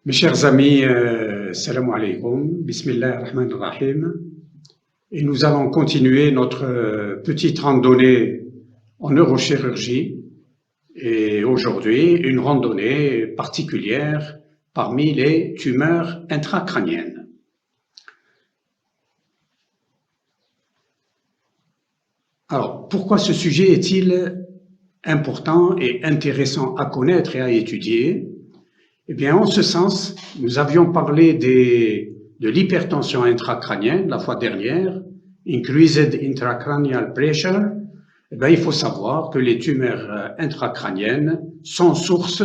Mes chers amis, salam alaikum, bismillah ar-Rahman ar-Rahim. Et nous allons continuer notre petite randonnée en neurochirurgie. Et aujourd'hui, une randonnée particulière parmi les tumeurs intracrâniennes. Alors, pourquoi ce sujet est-il important et intéressant à connaître et à étudier? Eh bien, en ce sens, nous avions parlé de l'hypertension intracrânienne la fois dernière, Increased Intracranial Pressure. Eh bien, il faut savoir que les tumeurs intracrâniennes sont source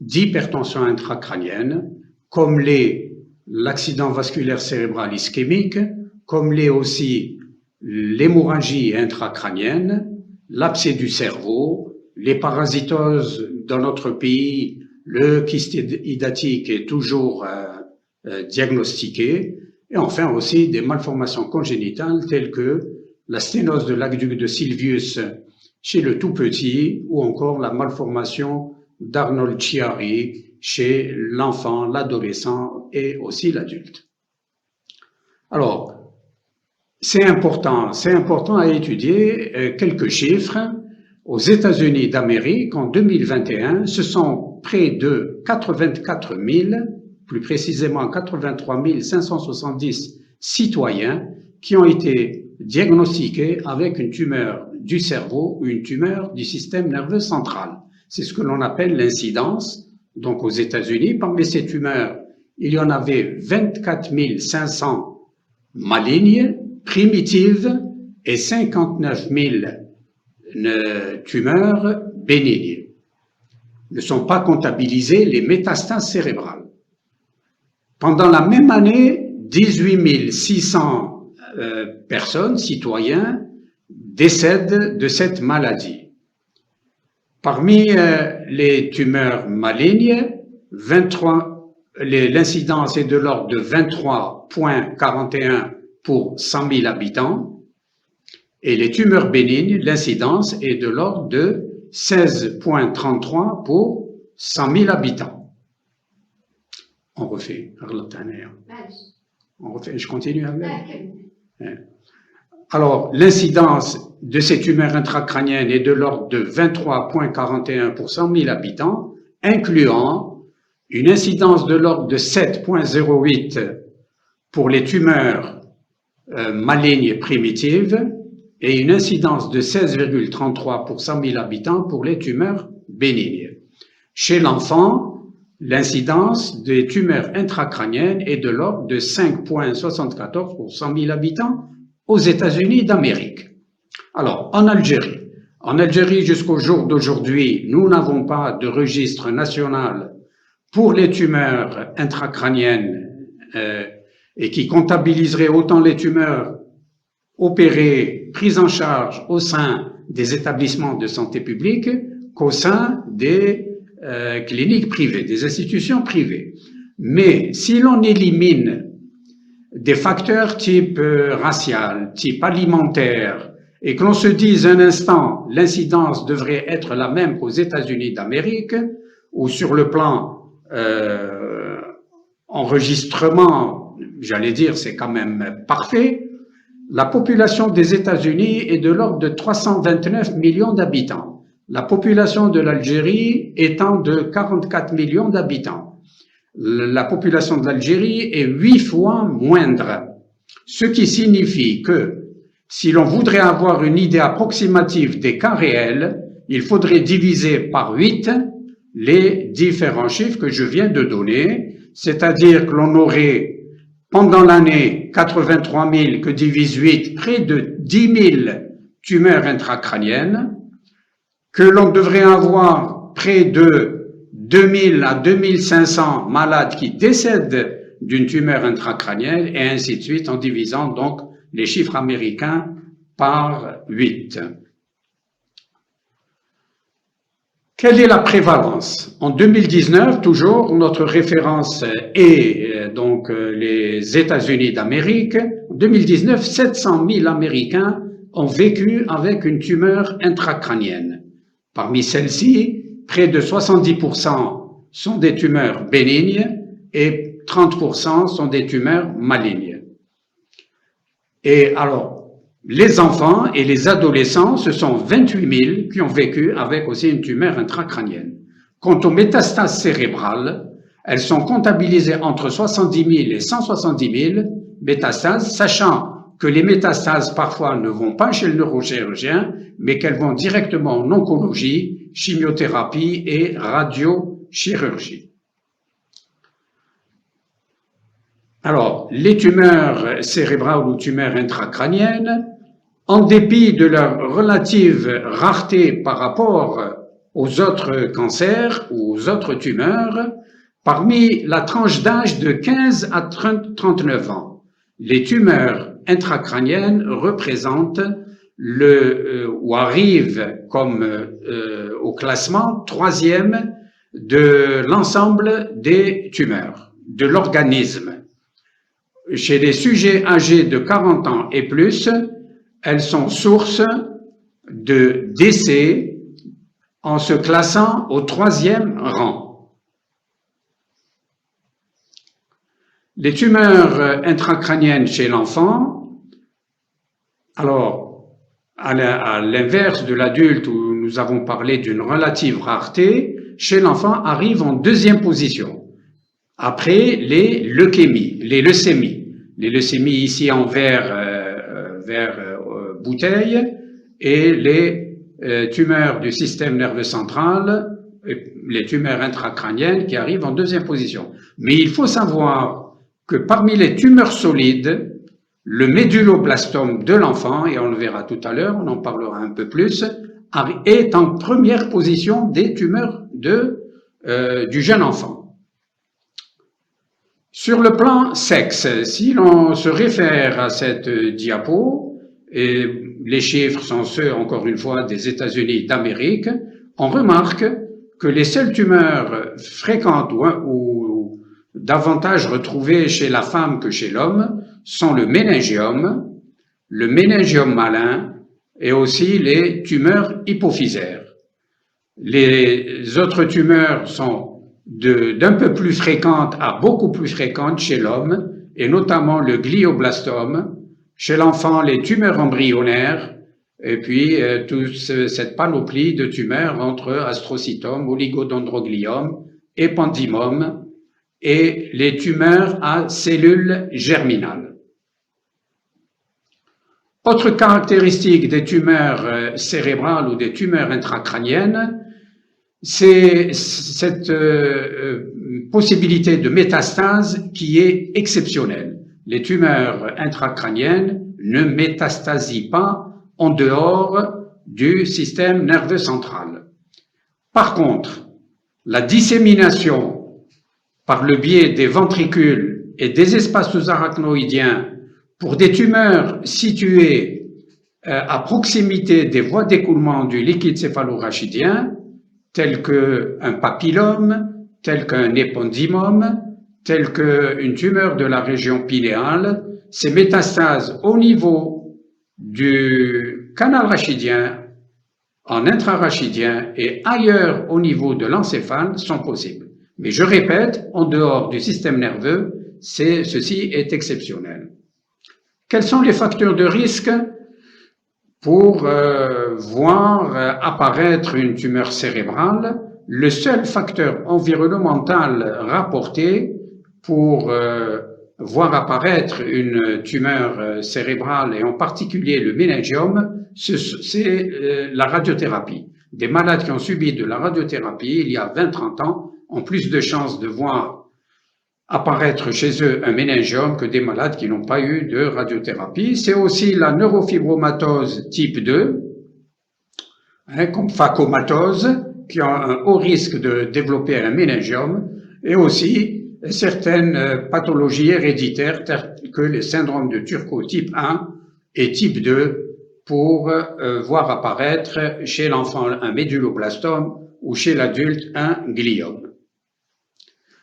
d'hypertension intracrânienne, comme l'accident vasculaire cérébral ischémique, comme aussi l'hémorragie intracrânienne, l'abcès du cerveau, les parasitoses dans notre pays. Le kyste hydatique est toujours diagnostiqué, et enfin aussi des malformations congénitales telles que la sténose de l'aqueduc de Sylvius chez le tout petit, ou encore la malformation d'Arnold-Chiari chez l'enfant, l'adolescent et aussi l'adulte. Alors, c'est important à étudier quelques chiffres. Aux États-Unis d'Amérique, en 2021, ce sont près de 84 000, plus précisément 83 570 citoyens qui ont été diagnostiqués avec une tumeur du cerveau ou une tumeur du système nerveux central. C'est ce que l'on appelle l'incidence. Donc aux États-Unis, parmi ces tumeurs, il y en avait 24 500 malignes, primitives, et 59 000 tumeurs bénignes. Ne sont pas comptabilisées les métastases cérébrales. Pendant la même année, 18 600 personnes, citoyens, décèdent de cette maladie. Parmi les tumeurs malignes, l'incidence est de l'ordre de 23,41 pour 100 000 habitants. Et les tumeurs bénignes, l'incidence est de l'ordre de 16,33 pour 100 000 habitants. On refait. Je continue avec. Alors, l'incidence de ces tumeurs intracrâniennes est de l'ordre de 23,41 pour 100 000 habitants, incluant une incidence de l'ordre de 7,08 pour les tumeurs malignes primitives, et une incidence de 16,33 pour 100 000 habitants pour les tumeurs bénignes. Chez l'enfant, l'incidence des tumeurs intracrâniennes est de l'ordre de 5,74 pour 100 000 habitants aux États-Unis d'Amérique. Alors, en Algérie, jusqu'au jour d'aujourd'hui, nous n'avons pas de registre national pour les tumeurs intracrâniennes et qui comptabiliserait autant les tumeurs opérées, prises en charge au sein des établissements de santé publique qu'au sein des cliniques privées, des institutions privées. Mais si l'on élimine des facteurs type racial, type alimentaire, et que l'on se dise un instant, l'incidence devrait être la même qu'aux États-Unis d'Amérique, ou sur le plan enregistrement, j'allais dire, c'est quand même parfait. La population des États-Unis est de l'ordre de 329 millions d'habitants. La population de l'Algérie étant de 44 millions d'habitants. La population de l'Algérie est 8 fois moindre. Ce qui signifie que si l'on voudrait avoir une idée approximative des cas réels, il faudrait diviser par 8 les différents chiffres que je viens de donner, c'est-à-dire que l'on aurait pendant l'année 83 000 que divise 8, près de 10 000 tumeurs intracrâniennes, que l'on devrait avoir près de 2000 à 2500 malades qui décèdent d'une tumeur intracrânienne, et ainsi de suite, en divisant donc les chiffres américains par 8. Quelle est la prévalence? En 2019, toujours, notre référence est donc les États-Unis d'Amérique. En 2019, 700 000 Américains ont vécu avec une tumeur intracrânienne. Parmi celles-ci, près de 70% sont des tumeurs bénignes et 30% sont des tumeurs malignes. Et alors, les enfants et les adolescents, ce sont 28 000 qui ont vécu avec aussi une tumeur intracrânienne. Quant aux métastases cérébrales, elles sont comptabilisées entre 70 000 et 170 000 métastases, sachant que les métastases parfois ne vont pas chez le neurochirurgien, mais qu'elles vont directement en oncologie, chimiothérapie et radiochirurgie. Alors, les tumeurs cérébrales ou tumeurs intracrâniennes, en dépit de leur relative rareté par rapport aux autres cancers ou aux autres tumeurs, parmi la tranche d'âge de 15 à 39 ans, les tumeurs intracrâniennes représentent ou arrivent comme au classement 3e de l'ensemble des tumeurs, de l'organisme. Chez les sujets âgés de 40 ans et plus, elles sont source de décès en se classant au 3e rang. Les tumeurs intracrâniennes chez l'enfant, alors à l'inverse de l'adulte où nous avons parlé d'une relative rareté, chez l'enfant arrivent en 2e position. Après les leucémies. Les leucémies ici en vert bouteille et les tumeurs du système nerveux central, les tumeurs intracrâniennes qui arrivent en 2e position. Mais il faut savoir que parmi les tumeurs solides, le médulloblastome de l'enfant, et on le verra tout à l'heure, on en parlera un peu plus, est en 1re position des tumeurs du jeune enfant. Sur le plan sexe, si l'on se réfère à cette diapo, et les chiffres sont ceux, encore une fois, des États-Unis d'Amérique, on remarque que les seules tumeurs fréquentes ou davantage retrouvées chez la femme que chez l'homme sont le méningiome malin et aussi les tumeurs hypophysaires. Les autres tumeurs sont d'un peu plus fréquente à beaucoup plus fréquente chez l'homme, et notamment le glioblastome, chez l'enfant les tumeurs embryonnaires, et puis toute cette panoplie de tumeurs entre astrocytome, oligodendrogliome, épendymome et les tumeurs à cellules germinales. Autre caractéristique des tumeurs cérébrales ou des tumeurs intracrâniennes, c'est cette possibilité de métastase qui est exceptionnelle. Les tumeurs intracrâniennes ne métastasient pas en dehors du système nerveux central. Par contre, la dissémination par le biais des ventricules et des espaces sous-arachnoïdiens pour des tumeurs situées à proximité des voies d'écoulement du liquide céphalorachidien, tel qu'un papillome, tel qu'un épendymome, tel qu'une tumeur de la région pinéale, ces métastases au niveau du canal rachidien, en intrarachidien et ailleurs au niveau de l'encéphale sont possibles. Mais je répète, en dehors du système nerveux, ceci est exceptionnel. Quels sont les facteurs de risque pour voir apparaître une tumeur cérébrale? Le seul facteur environnemental rapporté pour voir apparaître une tumeur cérébrale, et en particulier le méningiome, c'est la radiothérapie. Des malades qui ont subi de la radiothérapie il y a 20-30 ans ont plus de chances de voir apparaître chez eux un méningiome que des malades qui n'ont pas eu de radiothérapie. C'est aussi la neurofibromatose type 2, comme phacomatose, qui a un haut risque de développer un méningiome, et aussi certaines pathologies héréditaires telles que les syndromes de Turco type 1 et type 2 pour voir apparaître chez l'enfant un médulloblastome ou chez l'adulte un gliome.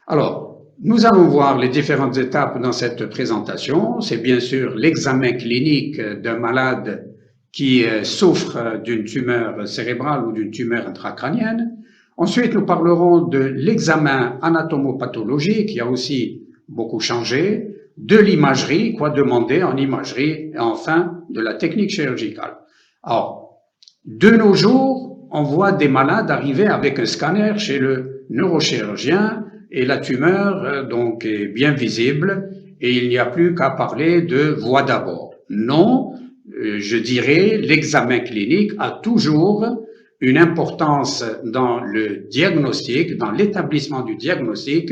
Alors, nous allons voir les différentes étapes dans cette présentation. C'est bien sûr l'examen clinique d'un malade qui souffre d'une tumeur cérébrale ou d'une tumeur intracrânienne. Ensuite, nous parlerons de l'examen anatomopathologique, qui a aussi beaucoup changé, de l'imagerie, quoi demander en imagerie, et enfin de la technique chirurgicale. Alors, de nos jours, on voit des malades arriver avec un scanner chez le neurochirurgien et la tumeur donc est bien visible et il n'y a plus qu'à parler de voie d'abord. Non, je dirais l'examen clinique a toujours une importance dans le diagnostic, dans l'établissement du diagnostic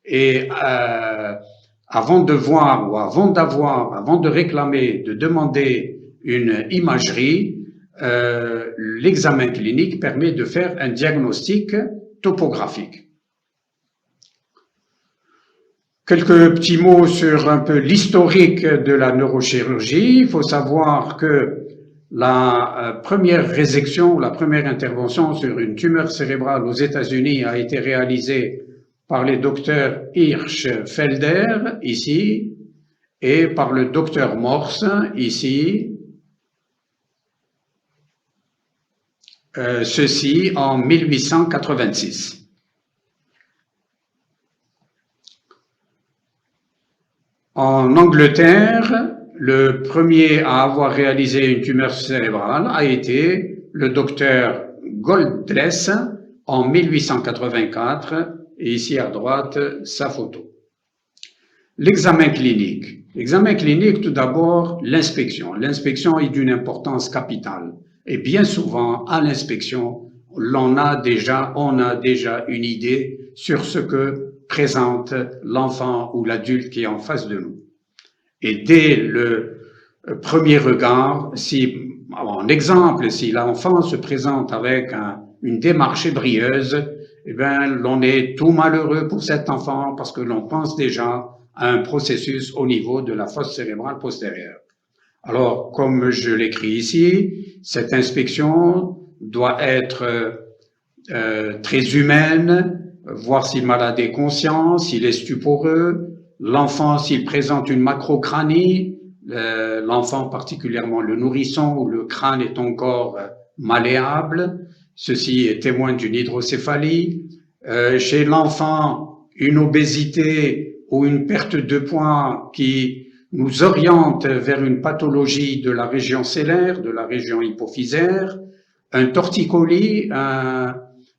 et avant de voir ou avant de réclamer, de demander une imagerie, l'examen clinique permet de faire un diagnostic topographique. Quelques petits mots sur un peu l'historique de la neurochirurgie. Il faut savoir que la première résection, la première intervention sur une tumeur cérébrale aux États-Unis a été réalisée par les docteurs Hirschfelder, ici, et par le docteur Morse, ici, ceci en 1886. En Angleterre, le premier à avoir réalisé une tumeur cérébrale a été le docteur Goldless en 1884, et ici à droite, sa photo. L'examen clinique. L'examen clinique, tout d'abord, l'inspection. L'inspection est d'une importance capitale. Et bien souvent, à l'inspection, on a déjà une idée sur ce que présente l'enfant ou l'adulte qui est en face de nous. Et dès le premier regard, en exemple, si l'enfant se présente avec une démarche ébrieuse, eh bien, l'on est tout malheureux pour cet enfant parce que l'on pense déjà à un processus au niveau de la fosse cérébrale postérieure. Alors, comme je l'écris ici, cette inspection doit être très humaine, voir si le malade est conscient, s'il est stuporeux, l'enfant s'il présente une macrocranie, l'enfant particulièrement le nourrisson où le crâne est encore malléable, ceci est témoin d'une hydrocéphalie. Chez l'enfant, une obésité ou une perte de poids qui nous oriente vers une pathologie de la région sélaire, de la région hypophysaire, un torticolis,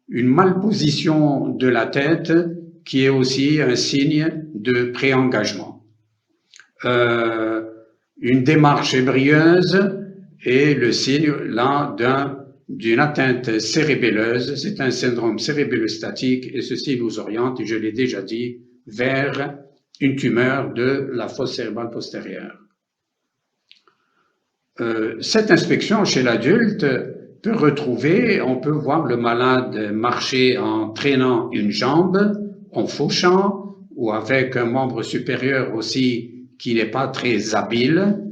une malposition de la tête qui est aussi un signe de pré-engagement. Une démarche ébrieuse est le signe là d'une atteinte cérébelleuse, c'est un syndrome cérébellostatique et ceci nous oriente, je l'ai déjà dit, vers une tumeur de la fosse cérébrale postérieure. Cette inspection chez l'adulte peut retrouver, on peut voir le malade marcher en traînant une jambe, en fauchant, ou avec un membre supérieur aussi qui n'est pas très habile,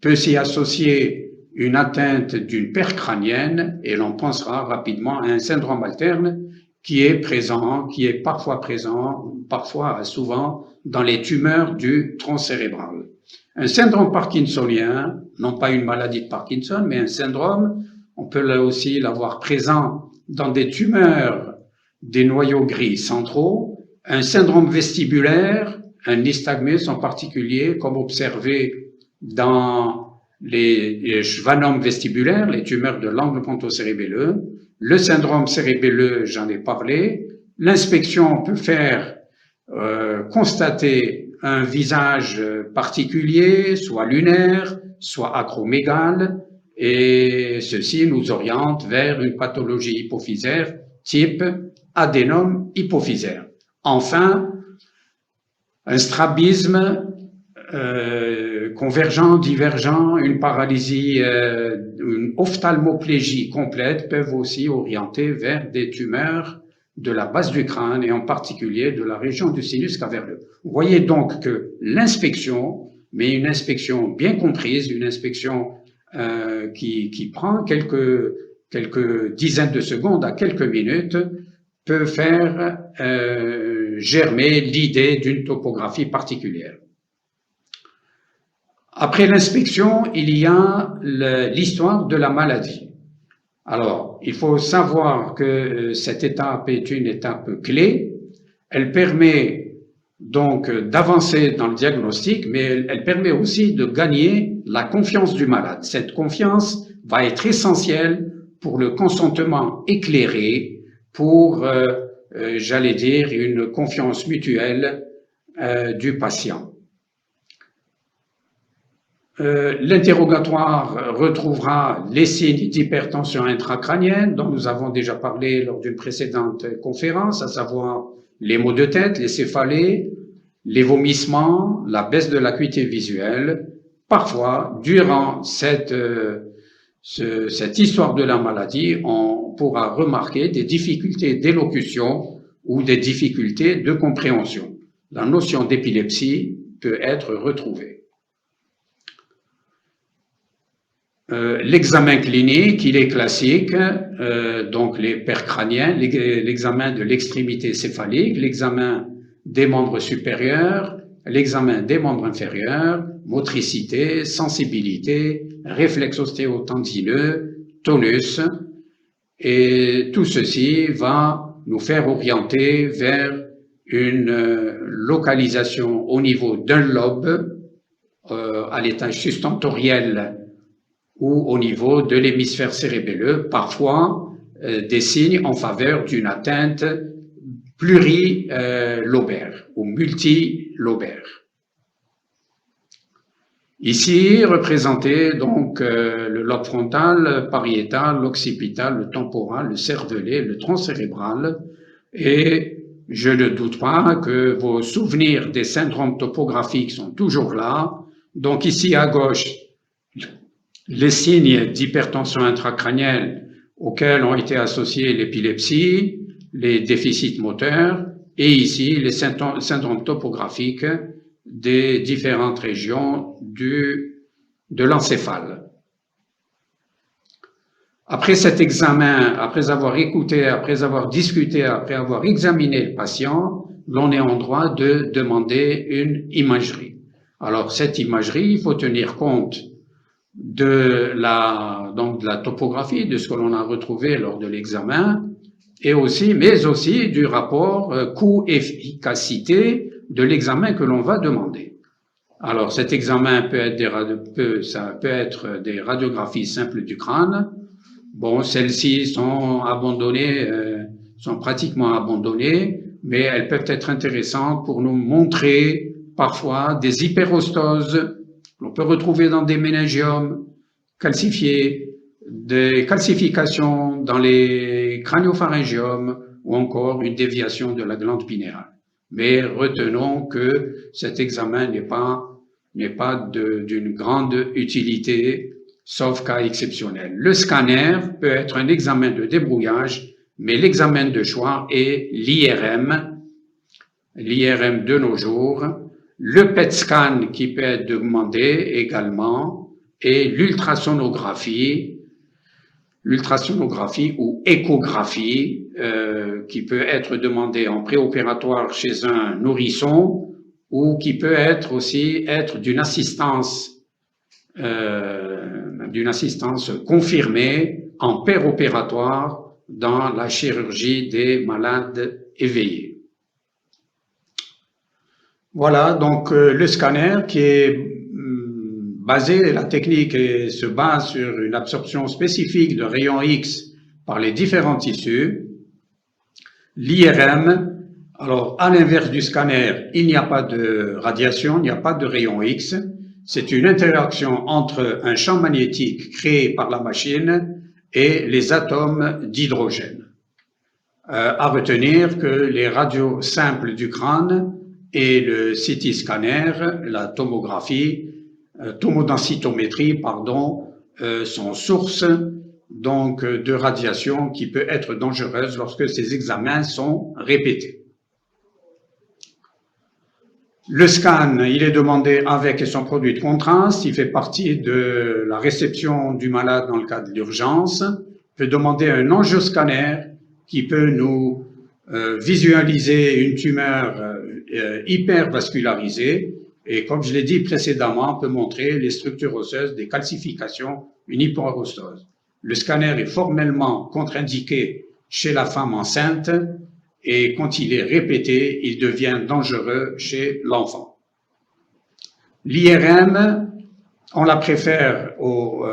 peut s'y associer une atteinte d'une paire crânienne et l'on pensera rapidement à un syndrome alterne qui est présent, qui est parfois présent, parfois souvent dans les tumeurs du tronc cérébral. Un syndrome parkinsonien, non pas une maladie de Parkinson, mais un syndrome, on peut là aussi l'avoir présent dans des tumeurs des noyaux gris centraux, un syndrome vestibulaire, un nystagmus en particulier, comme observé dans les schwannomes vestibulaires, les tumeurs de l'angle pontocérébelleux, le syndrome cérébelleux, j'en ai parlé. L'inspection peut faire constater un visage particulier, soit lunaire, soit acromégale, et ceci nous oriente vers une pathologie hypophysaire type adénome hypophysaire. Enfin, un strabisme convergent, divergent, une paralysie, une ophtalmoplégie complète peuvent aussi orienter vers des tumeurs de la base du crâne et en particulier de la région du sinus caverneux. Vous voyez donc que l'inspection, mais une inspection bien comprise, une inspection qui prend quelques dizaines de secondes à quelques minutes, peut faire germer l'idée d'une topographie particulière. Après l'inspection, il y a l'histoire de la maladie. Alors, il faut savoir que cette étape est une étape clé. Elle permet donc d'avancer dans le diagnostic, mais elle permet aussi de gagner la confiance du malade. Cette confiance va être essentielle pour le consentement éclairé, pour, j'allais dire, une confiance mutuelle du patient. L'interrogatoire retrouvera les signes d'hypertension intracrânienne dont nous avons déjà parlé lors d'une précédente conférence, à savoir les maux de tête, les céphalées, les vomissements, la baisse de l'acuité visuelle. Parfois, durant cette histoire de la maladie, on pourra remarquer des difficultés d'élocution ou des difficultés de compréhension. La notion d'épilepsie peut être retrouvée. L'examen clinique, il est classique, donc les pairs crâniens, l'examen de l'extrémité céphalique, l'examen des membres supérieurs, l'examen des membres inférieurs, motricité, sensibilité, réflexe ostéotendineux, tonus, et tout ceci va nous faire orienter vers une localisation au niveau d'un lobe, à l'étage sustentoriel ou au niveau de l'hémisphère cérébelleux, parfois des signes en faveur d'une atteinte plurilobaire ou multilobaire. Ici, représenté donc le lobe frontal, pariétal, l'occipital, le temporal, le cervelet, le tronc cérébral, et je ne doute pas que vos souvenirs des syndromes topographiques sont toujours là. Donc ici à gauche, les signes d'hypertension intracrânienne auxquels ont été associés l'épilepsie, les déficits moteurs, et ici les syndromes topographiques des différentes régions de l'encéphale. Après cet examen, après avoir écouté, après avoir discuté, après avoir examiné le patient, l'on est en droit de demander une imagerie. Alors cette imagerie, il faut tenir compte de la topographie, de ce que l'on a retrouvé lors de l'examen, mais aussi du rapport coût-efficacité de l'examen que l'on va demander. Alors cet examen peut être des radiographies simples du crâne. Bon, celles-ci sont abandonnées, sont pratiquement abandonnées, mais elles peuvent être intéressantes pour nous montrer parfois des hyperostoses qu'on peut retrouver dans des méningiums calcifiés, des calcifications dans les crâniopharyngiomes ou encore une déviation de la glande pinéale. Mais retenons que cet examen n'est pas d'une grande utilité, sauf cas exceptionnel. Le scanner peut être un examen de débrouillage, mais l'examen de choix est l'IRM de nos jours, le PET scan qui peut être demandé également, et l'ultrasonographie ou échographie qui peut être demandée en préopératoire chez un nourrisson ou qui peut être aussi d'une assistance confirmée en péropératoire dans la chirurgie des malades éveillés. Voilà donc le scanner qui est la technique se base sur une absorption spécifique de rayons X par les différents tissus. L'IRM, alors à l'inverse du scanner, il n'y a pas de radiation, il n'y a pas de rayons X. C'est une interaction entre un champ magnétique créé par la machine et les atomes d'hydrogène. À retenir que les radios simples du crâne et le CT scanner, la tomodensitométrie, sont source donc de radiation qui peut être dangereuse lorsque ces examens sont répétés. Le scan, il est demandé avec son produit de contraste, il fait partie de la réception du malade dans le cas de l'urgence. On peut demander un angioscanner qui peut nous visualiser une tumeur hypervascularisée. Et comme je l'ai dit précédemment, on peut montrer les structures osseuses, des calcifications, une hyperostose. le scanner est formellement contre-indiqué chez la femme enceinte et quand il est répété, il devient dangereux chez l'enfant. L'IRM, on la préfère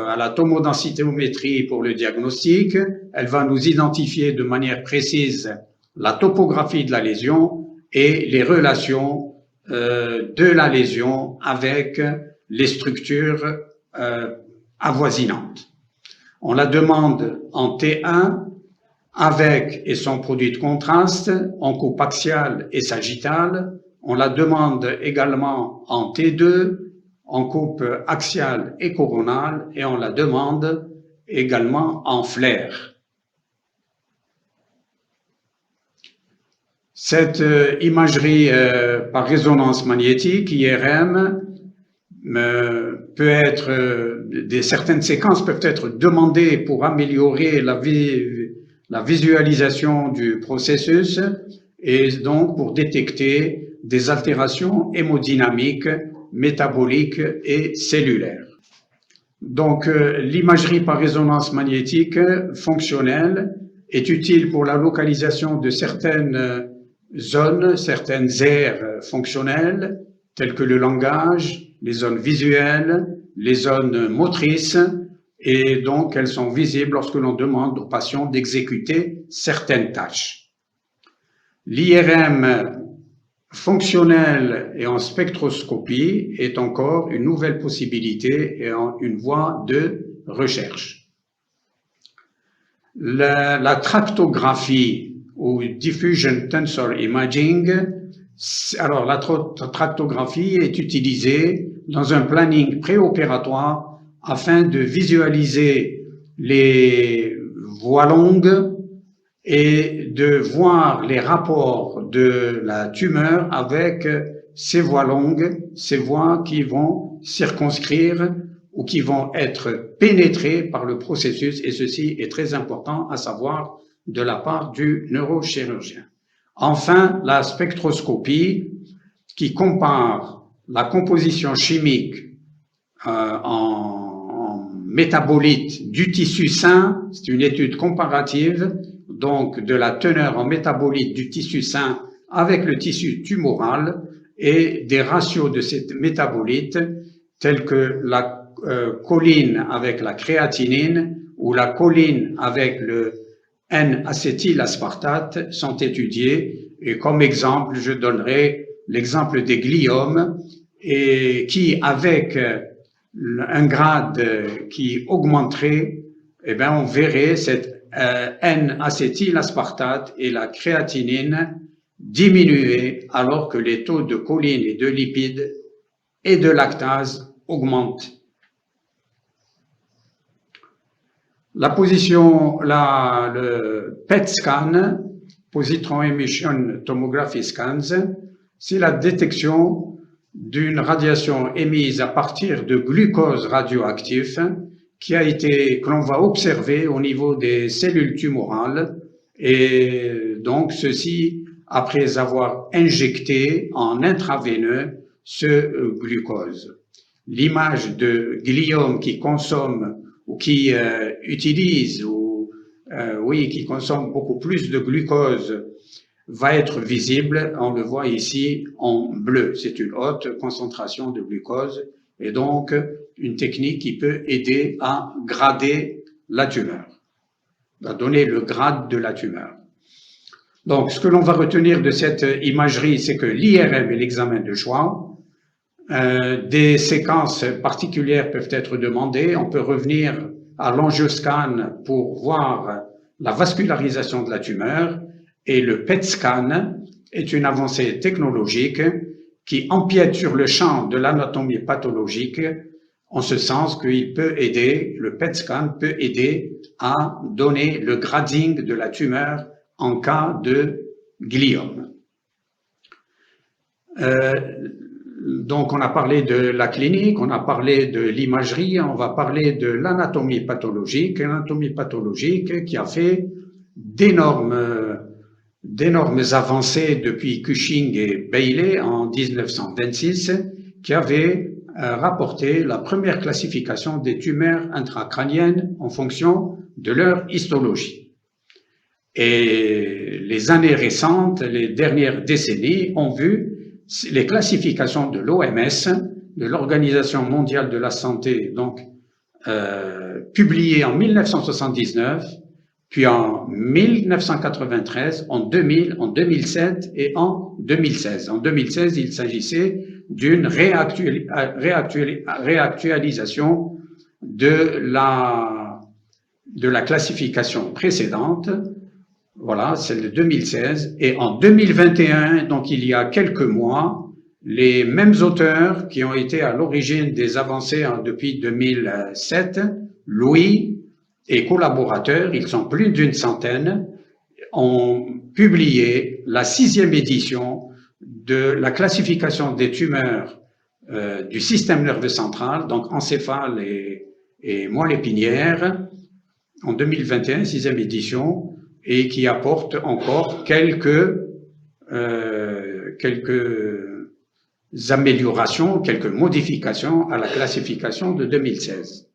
à la tomodensitométrie pour le diagnostic. Elle va nous identifier de manière précise la topographie de la lésion et les relations de la lésion avec les structures avoisinantes. On la demande en T1 avec et sans produit de contraste, en coupe axiale et sagittale. On la demande également en T2, en coupe axiale et coronale, et on la demande également en flair. Cette imagerie par résonance magnétique, IRM, peut être, certaines séquences peuvent être demandées pour améliorer la visualisation du processus et donc pour détecter des altérations hémodynamiques, métaboliques et cellulaires. Donc, l'imagerie par résonance magnétique fonctionnelle est utile pour la localisation de certaines zones, certaines aires fonctionnelles, telles que le langage, les zones visuelles, les zones motrices, et donc elles sont visibles lorsque l'on demande aux patients d'exécuter certaines tâches. L'IRM fonctionnel et en spectroscopie est encore une nouvelle possibilité et une voie de recherche. La tractographie ou Diffusion Tensor Imaging, alors la tractographie est utilisée dans un planning préopératoire afin de visualiser les voies longues et de voir les rapports de la tumeur avec ces voies longues, ces voies qui vont circonscrire ou qui vont être pénétrées par le processus, et ceci est très important à savoir de la part du neurochirurgien. Enfin, la spectroscopie qui compare la composition chimique en métabolites du tissu sain, c'est une étude comparative, donc de la teneur en métabolites du tissu sain avec le tissu tumoral et des ratios de ces métabolites tels que la choline avec la créatinine ou la choline avec le N-acétylaspartate sont étudiés, et comme exemple, je donnerai l'exemple des gliomes et qui, avec un grade qui augmenterait, eh bien, on verrait cette N-acétylaspartate et la créatinine diminuer alors que les taux de choline et de lipides et de lactase augmentent. La position, le PET scan, Positron Emission Tomography Scans, c'est la détection d'une radiation émise à partir de glucose radioactif que l'on va observer au niveau des cellules tumorales, et donc ceci après avoir injecté en intraveineux ce glucose. L'image de gliome qui consomme ou qui utilise qui consomme beaucoup plus de glucose va être visible, on le voit ici en bleu. C'est une haute concentration de glucose et donc une technique qui peut aider à grader la tumeur, à donner le grade de la tumeur. Donc, ce que l'on va retenir de cette imagerie, c'est que l'IRM est l'examen de choix. Des séquences particulières peuvent être demandées. On peut revenir à l'angioscan pour voir la vascularisation de la tumeur, et le PET scan est une avancée technologique qui empiète sur le champ de l'anatomie pathologique, en ce sens qu'il peut aider, le PET scan peut aider à donner le grading de la tumeur en cas de gliome. Donc, on a parlé de la clinique, on a parlé de l'imagerie, on va parler de l'anatomie pathologique qui a fait d'énormes avancées depuis Cushing et Bailey en 1926, qui avait rapporté la première classification des tumeurs intracrâniennes en fonction de leur histologie. Et les années récentes, les dernières décennies, ont vu les classifications de l'OMS, de l'Organisation mondiale de la santé, donc publiées en 1979, puis en 1993, en 2000, en 2007 et en 2016. En 2016, il s'agissait d'une réactualisation de la classification précédente. Voilà, celle de 2016. Et en 2021, donc il y a quelques mois, les mêmes auteurs qui ont été à l'origine des avancées depuis 2007, Louis et collaborateurs, ils sont plus d'une centaine, ont publié la 6e édition de la classification des tumeurs du système nerveux central, donc encéphale et moelle épinière, en 2021, 6e édition, et qui apporte encore quelques améliorations, quelques modifications à la classification de 2016.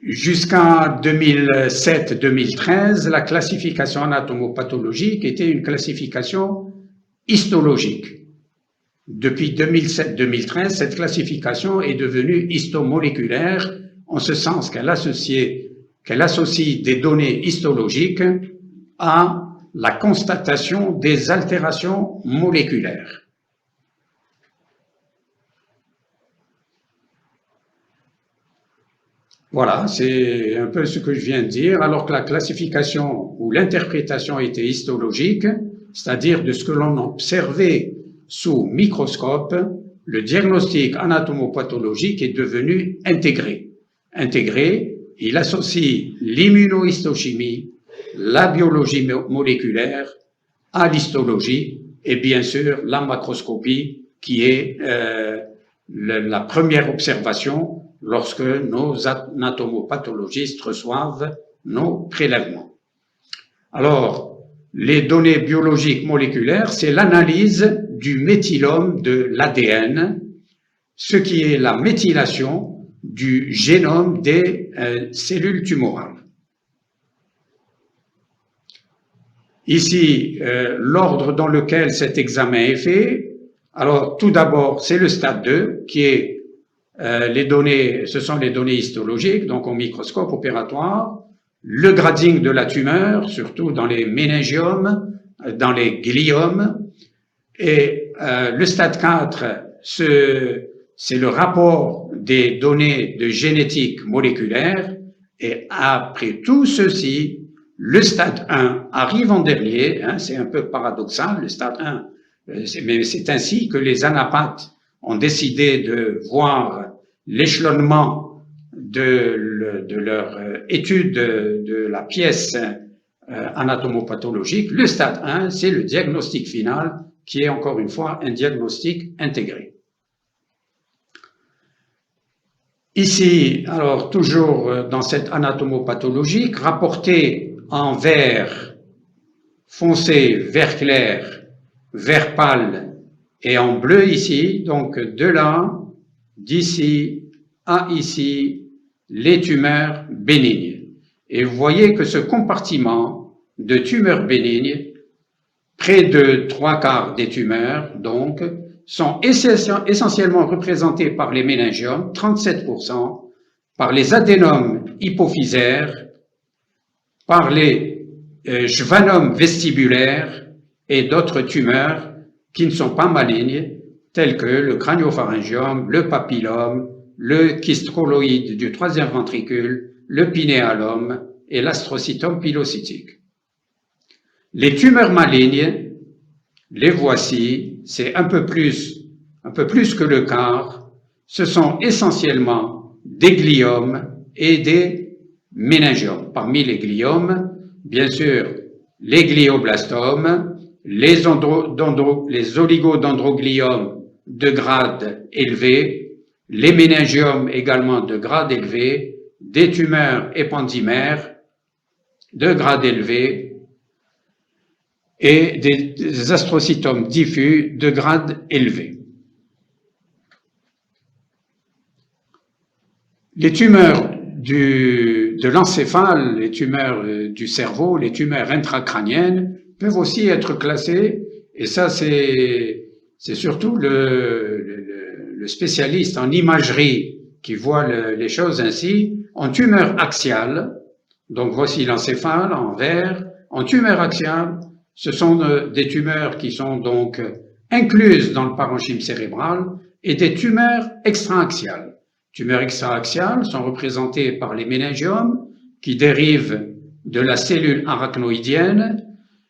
Jusqu'à 2007-2013, la classification anatomopathologique était une classification histologique. Depuis 2007-2013, cette classification est devenue histomoléculaire, en ce sens qu'elle associe des données histologiques à la constatation des altérations moléculaires. Voilà, c'est un peu ce que je viens de dire, alors que la classification ou l'interprétation était histologique, c'est-à-dire de ce que l'on observait sous microscope, le diagnostic anatomopathologique est devenu intégré. Intégré, il associe l'immunohistochimie, la biologie moléculaire à l'histologie et bien sûr la macroscopie qui est la première observation lorsque nos anatomopathologistes reçoivent nos prélèvements. Alors, les données biologiques moléculaires, c'est l'analyse du méthylome de l'ADN, ce qui est la méthylation du génome des cellules tumorales. Ici, l'ordre dans lequel cet examen est fait. Alors, tout d'abord, c'est le stade 2, qui est les données, ce sont les données histologiques, donc au microscope opératoire, le grading de la tumeur, surtout dans les méningiomes, dans les gliomes, et le stade 4, c'est le rapport des données de génétique moléculaire, et après tout ceci, le stade 1 arrive en dernier, hein, c'est un peu paradoxal, le stade 1, mais c'est ainsi que les anapathes ont décidé de voir l'échelonnement de leur étude de la pièce anatomopathologique. Le stade 1, c'est le diagnostic final, qui est encore une fois un diagnostic intégré. Ici, alors toujours dans cette anatomopathologique, rapporté en vert foncé, vert clair, vert pâle, et en bleu ici, donc de là, d'ici à ici, les tumeurs bénignes. Et vous voyez que ce compartiment de tumeurs bénignes, près de 3/4 des tumeurs, donc, sont essentiellement représentés par les méningiomes, 37%, par les adénomes hypophysaires, par les schwannomes vestibulaires et d'autres tumeurs qui ne sont pas malignes, tels que le craniopharyngiome, le papillome, le kystroloïde du 3e ventricule, le pinéalome et l'astrocytome pilocytique. Les tumeurs malignes, les voici, c'est un peu plus que le quart, ce sont essentiellement des gliomes et des méningiomes. Parmi les gliomes, bien sûr, les glioblastomes, les oligodendrogliomes de grade élevé, les méningiomes également de grade élevé, des tumeurs épendymères de grade élevé et des astrocytomes diffus de grade élevé. Les tumeurs de l'encéphale, les tumeurs du cerveau, les tumeurs intracrâniennes peuvent aussi être classées, et ça c'est surtout le spécialiste en imagerie qui voit les choses ainsi, en tumeur axiale. Donc voici l'encéphale en vert. En tumeur axiale, ce sont des tumeurs qui sont donc incluses dans le parenchyme cérébral et des tumeurs extraaxiales. Tumeurs extraaxiales sont représentées par les méningiomes qui dérivent de la cellule arachnoïdienne,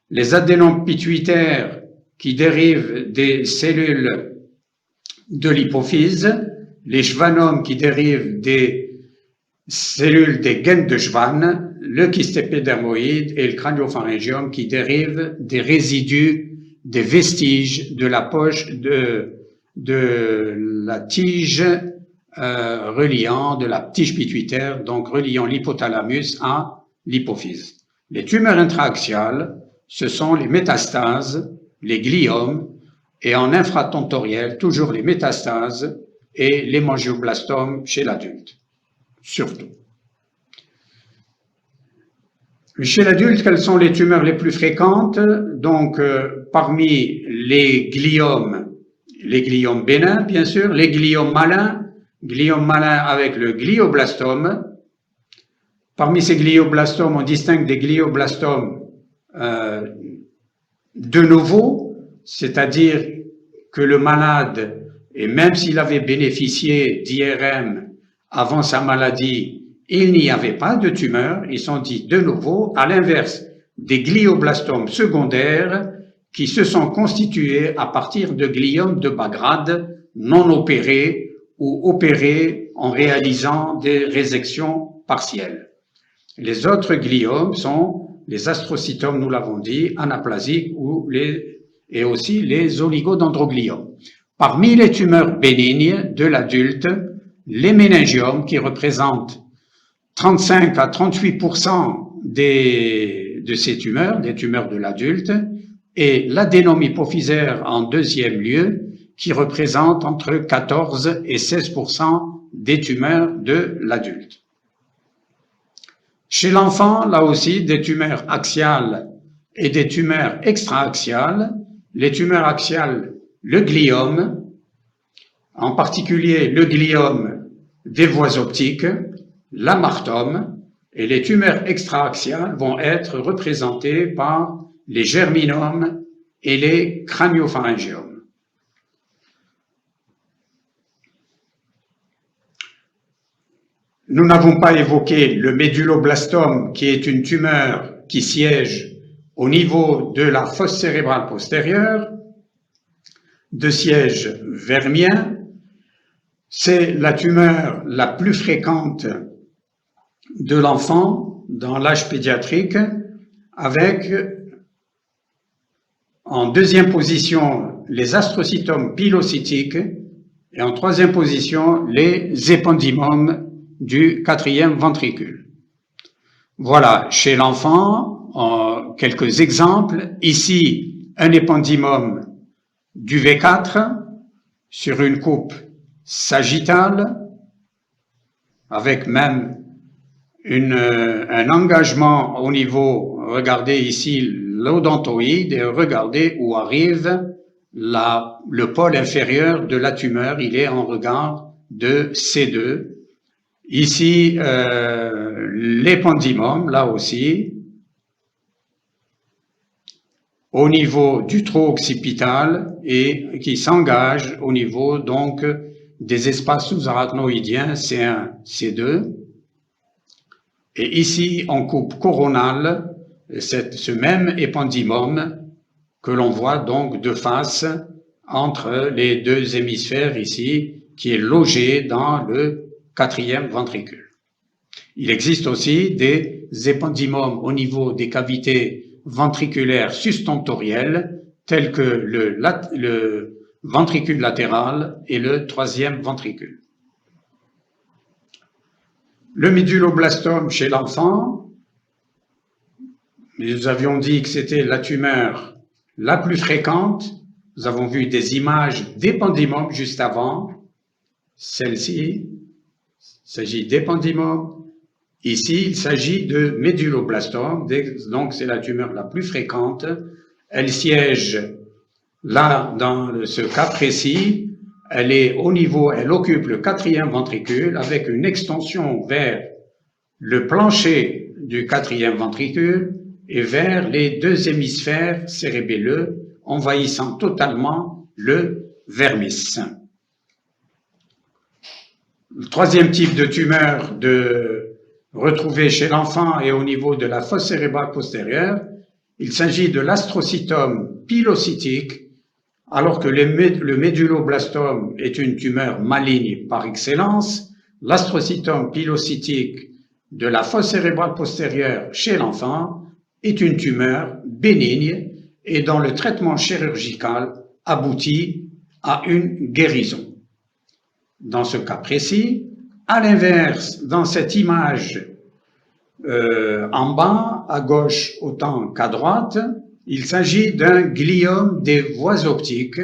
les adénomes pituitaires qui dérivent des cellules de l'hypophyse, les schwannomes qui dérivent des cellules des gaines de Schwann, le kyste épidermoïde et le craniopharyngium qui dérivent des résidus, des vestiges de la poche de la tige reliant, de la tige pituitaire, donc reliant l'hypothalamus à l'hypophyse. Les tumeurs intraaxiales, ce sont les métastases, les gliomes, et en infratentoriel, toujours les métastases et l'hémangioblastomes chez l'adulte, surtout. Chez l'adulte, quelles sont les tumeurs les plus fréquentes? Donc, parmi les gliomes bénins, bien sûr, les gliomes malins avec le glioblastome. Parmi ces glioblastomes, on distingue des glioblastomes de novo, c'est-à-dire que le malade, et même s'il avait bénéficié d'IRM avant sa maladie, il n'y avait pas de tumeur, ils sont dits de nouveau, à l'inverse des glioblastomes secondaires qui se sont constitués à partir de gliomes de bas grade non opérés ou opérés en réalisant des résections partielles. Les autres gliomes sont les astrocytomes, nous l'avons dit, anaplasiques et aussi les oligodendrogliomes. Parmi les tumeurs bénignes de l'adulte, les méningiomes qui représentent 35 à 38% de ces tumeurs, des tumeurs de l'adulte, et l'adénome hypophysaire en deuxième lieu, qui représente entre 14 et 16% des tumeurs de l'adulte. Chez l'enfant, là aussi, des tumeurs axiales et des tumeurs extraaxiales. Les tumeurs axiales, le gliome, en particulier le gliome des voies optiques, l'amartome, et les tumeurs extraaxiales vont être représentées par les germinomes et les craniopharyngiomes. Nous n'avons pas évoqué le médulloblastome, qui est une tumeur qui siège au niveau de la fosse cérébrale postérieure, de siège vermien. C'est la tumeur la plus fréquente de l'enfant dans l'âge pédiatrique, avec en deuxième position les astrocytomes pilocytiques et en troisième position les épendymomes du quatrième ventricule. Voilà, chez l'enfant, quelques exemples. Ici, un épendymome du V4 sur une coupe sagittale, avec même un engagement au niveau, regardez ici l'odontoïde, et regardez où arrive le pôle inférieur de la tumeur, il est en regard de C2. Ici, l'épendymome, là aussi, au niveau du tronc occipital et qui s'engage au niveau donc des espaces sous-arachnoïdiens C1, C2. Et ici, en coupe coronale, ce même épendymome que l'on voit donc de face entre les deux hémisphères ici, qui est logé dans le quatrième ventricule. Il existe aussi des épendymomes au niveau des cavités ventriculaires sustentorielles, tels que le ventricule latéral et le troisième ventricule. Le médulloblastome chez l'enfant, nous avions dit que c'était la tumeur la plus fréquente. Nous avons vu des images d'épendymome juste avant, celle-ci, il s'agit d'épendymome. Ici, il s'agit de médulloblastome, donc c'est la tumeur la plus fréquente. Elle siège là, dans ce cas précis, elle occupe le 4e ventricule avec une extension vers le plancher du 4e ventricule et vers les 2 hémisphères cérébelleux, envahissant totalement le vermis. Le 3e type de tumeur retrouvée chez l'enfant et au niveau de la fosse cérébrale postérieure, il s'agit de l'astrocytome pilocytique, alors que le médulloblastome est une tumeur maligne par excellence. L'astrocytome pilocytique de la fosse cérébrale postérieure chez l'enfant est une tumeur bénigne et dont le traitement chirurgical aboutit à une guérison. Dans ce cas précis, à l'inverse, dans cette image en bas, à gauche autant qu'à droite, il s'agit d'un gliome des voies optiques.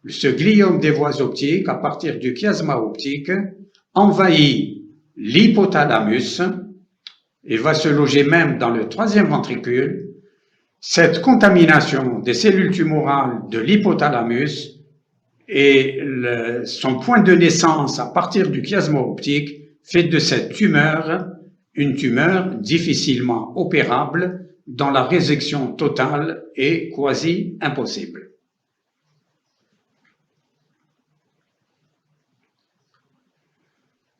Ce gliome des voies optiques, à partir du chiasma optique, envahit l'hypothalamus et va se loger même dans le 3e ventricule. Cette contamination des cellules tumorales de l'hypothalamus et son point de naissance à partir du chiasma optique fait de cette tumeur une tumeur difficilement opérable dont la résection totale est quasi impossible.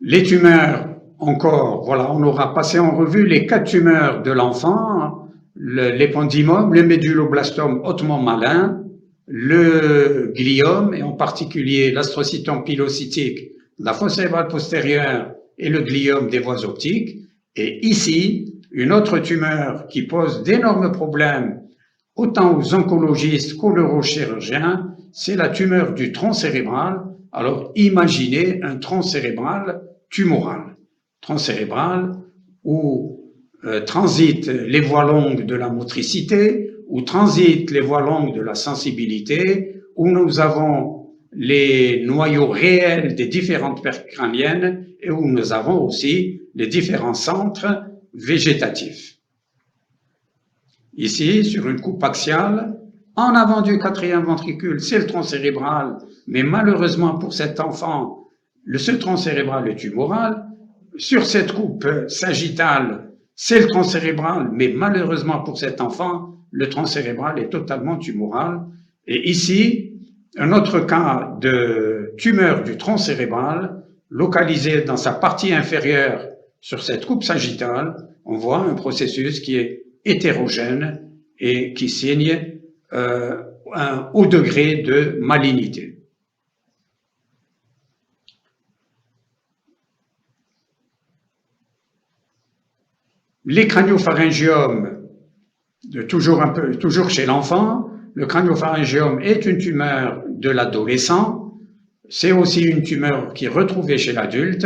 Les tumeurs, encore, voilà, on aura passé en revue les 4 tumeurs de l'enfant, l'épendymome, le médulloblastome hautement malin, le gliome, et en particulier l'astrocytome pilocytique, la fosse cérébrale postérieure et le gliome des voies optiques. Et ici, une autre tumeur qui pose d'énormes problèmes autant aux oncologistes qu'aux neurochirurgiens, c'est la tumeur du tronc cérébral. Alors imaginez un tronc cérébral tumoral. Tronc cérébral où transitent les voies longues de la motricité, où transitent les voies longues de la sensibilité, où nous avons les noyaux réels des différentes pertes crâniennes et où nous avons aussi les différents centres végétatifs. Ici, sur une coupe axiale, en avant du 4e ventricule, c'est le tronc cérébral, mais malheureusement pour cet enfant, ce tronc cérébral est tumoral. Sur cette coupe sagittale, c'est le tronc cérébral, mais malheureusement pour cet enfant, le tronc cérébral est totalement tumoral. Et ici, un autre cas de tumeur du tronc cérébral, localisé dans sa partie inférieure sur cette coupe sagittale, on voit un processus qui est hétérogène et qui signe un haut degré de malignité. Les craniopharyngiomes, toujours chez l'enfant, le craniopharyngiome est une tumeur de l'adolescent. C'est aussi une tumeur qui est retrouvée chez l'adulte.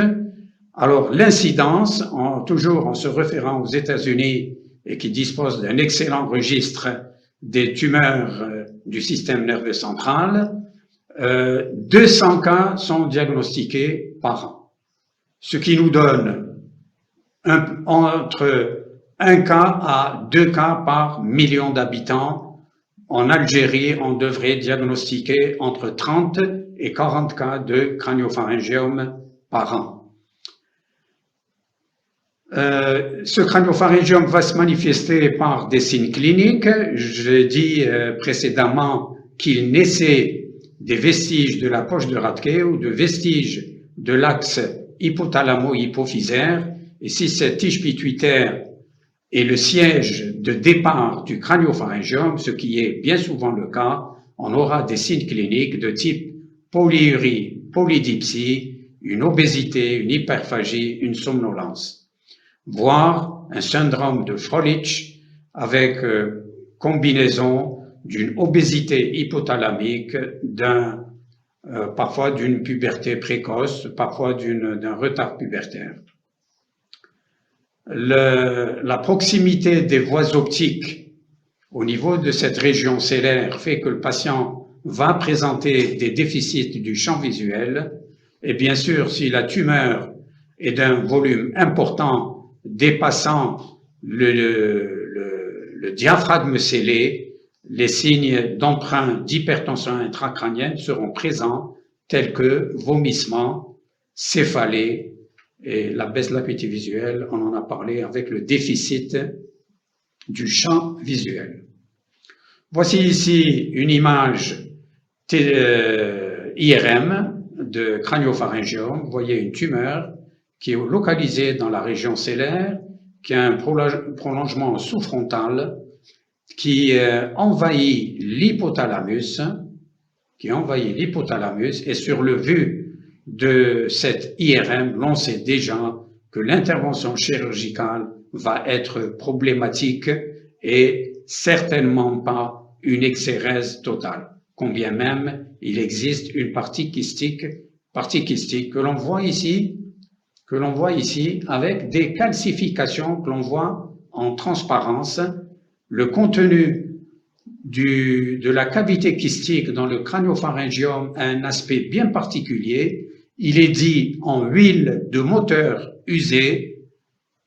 Alors l'incidence, toujours en se référant aux États-Unis et qui disposent d'un excellent registre des tumeurs du système nerveux central, 200 cas sont diagnostiqués par an, ce qui nous donne entre 1 cas à 2 cas par million d'habitants. En Algérie, on devrait diagnostiquer entre 30 et 40 cas de craniopharyngiome par an. Ce craniopharyngiome va se manifester par des signes cliniques. Je dis précédemment qu'il naissait des vestiges de la poche de Rathke ou de vestiges de l'axe hypothalamo-hypophysaire. Et si cette tige pituitaire est le siège de départ du craniopharyngiome, ce qui est bien souvent le cas, on aura des signes cliniques de type polyurie, polydipsie, une obésité, une hyperphagie, une somnolence, voire un syndrome de Froelich avec combinaison d'une obésité hypothalamique, parfois d'une puberté précoce, parfois d'un retard pubertaire. La proximité des voies optiques au niveau de cette région célaire fait que le patient va présenter des déficits du champ visuel. Et bien sûr, si la tumeur et d'un volume important dépassant le diaphragme scellé, les signes d'emprunt d'hypertension intracrânienne seront présents tels que vomissements, céphalées et la baisse de l'acuité visuelle, on en a parlé avec le déficit du champ visuel. Voici ici une image IRM de crânio-pharyngiome. Vous voyez une tumeur qui est localisée dans la région cellaire, qui a un prolongement sous-frontal qui envahit l'hypothalamus, et sur le vu de cette IRM, l'on sait déjà que l'intervention chirurgicale va être problématique et certainement pas une exérèse totale, combien même il existe une partie kystique que l'on voit ici avec des calcifications que l'on voit en transparence. Le contenu de la cavité kystique dans le crânio-pharyngiome a un aspect bien particulier. Il est dit en huile de moteur usée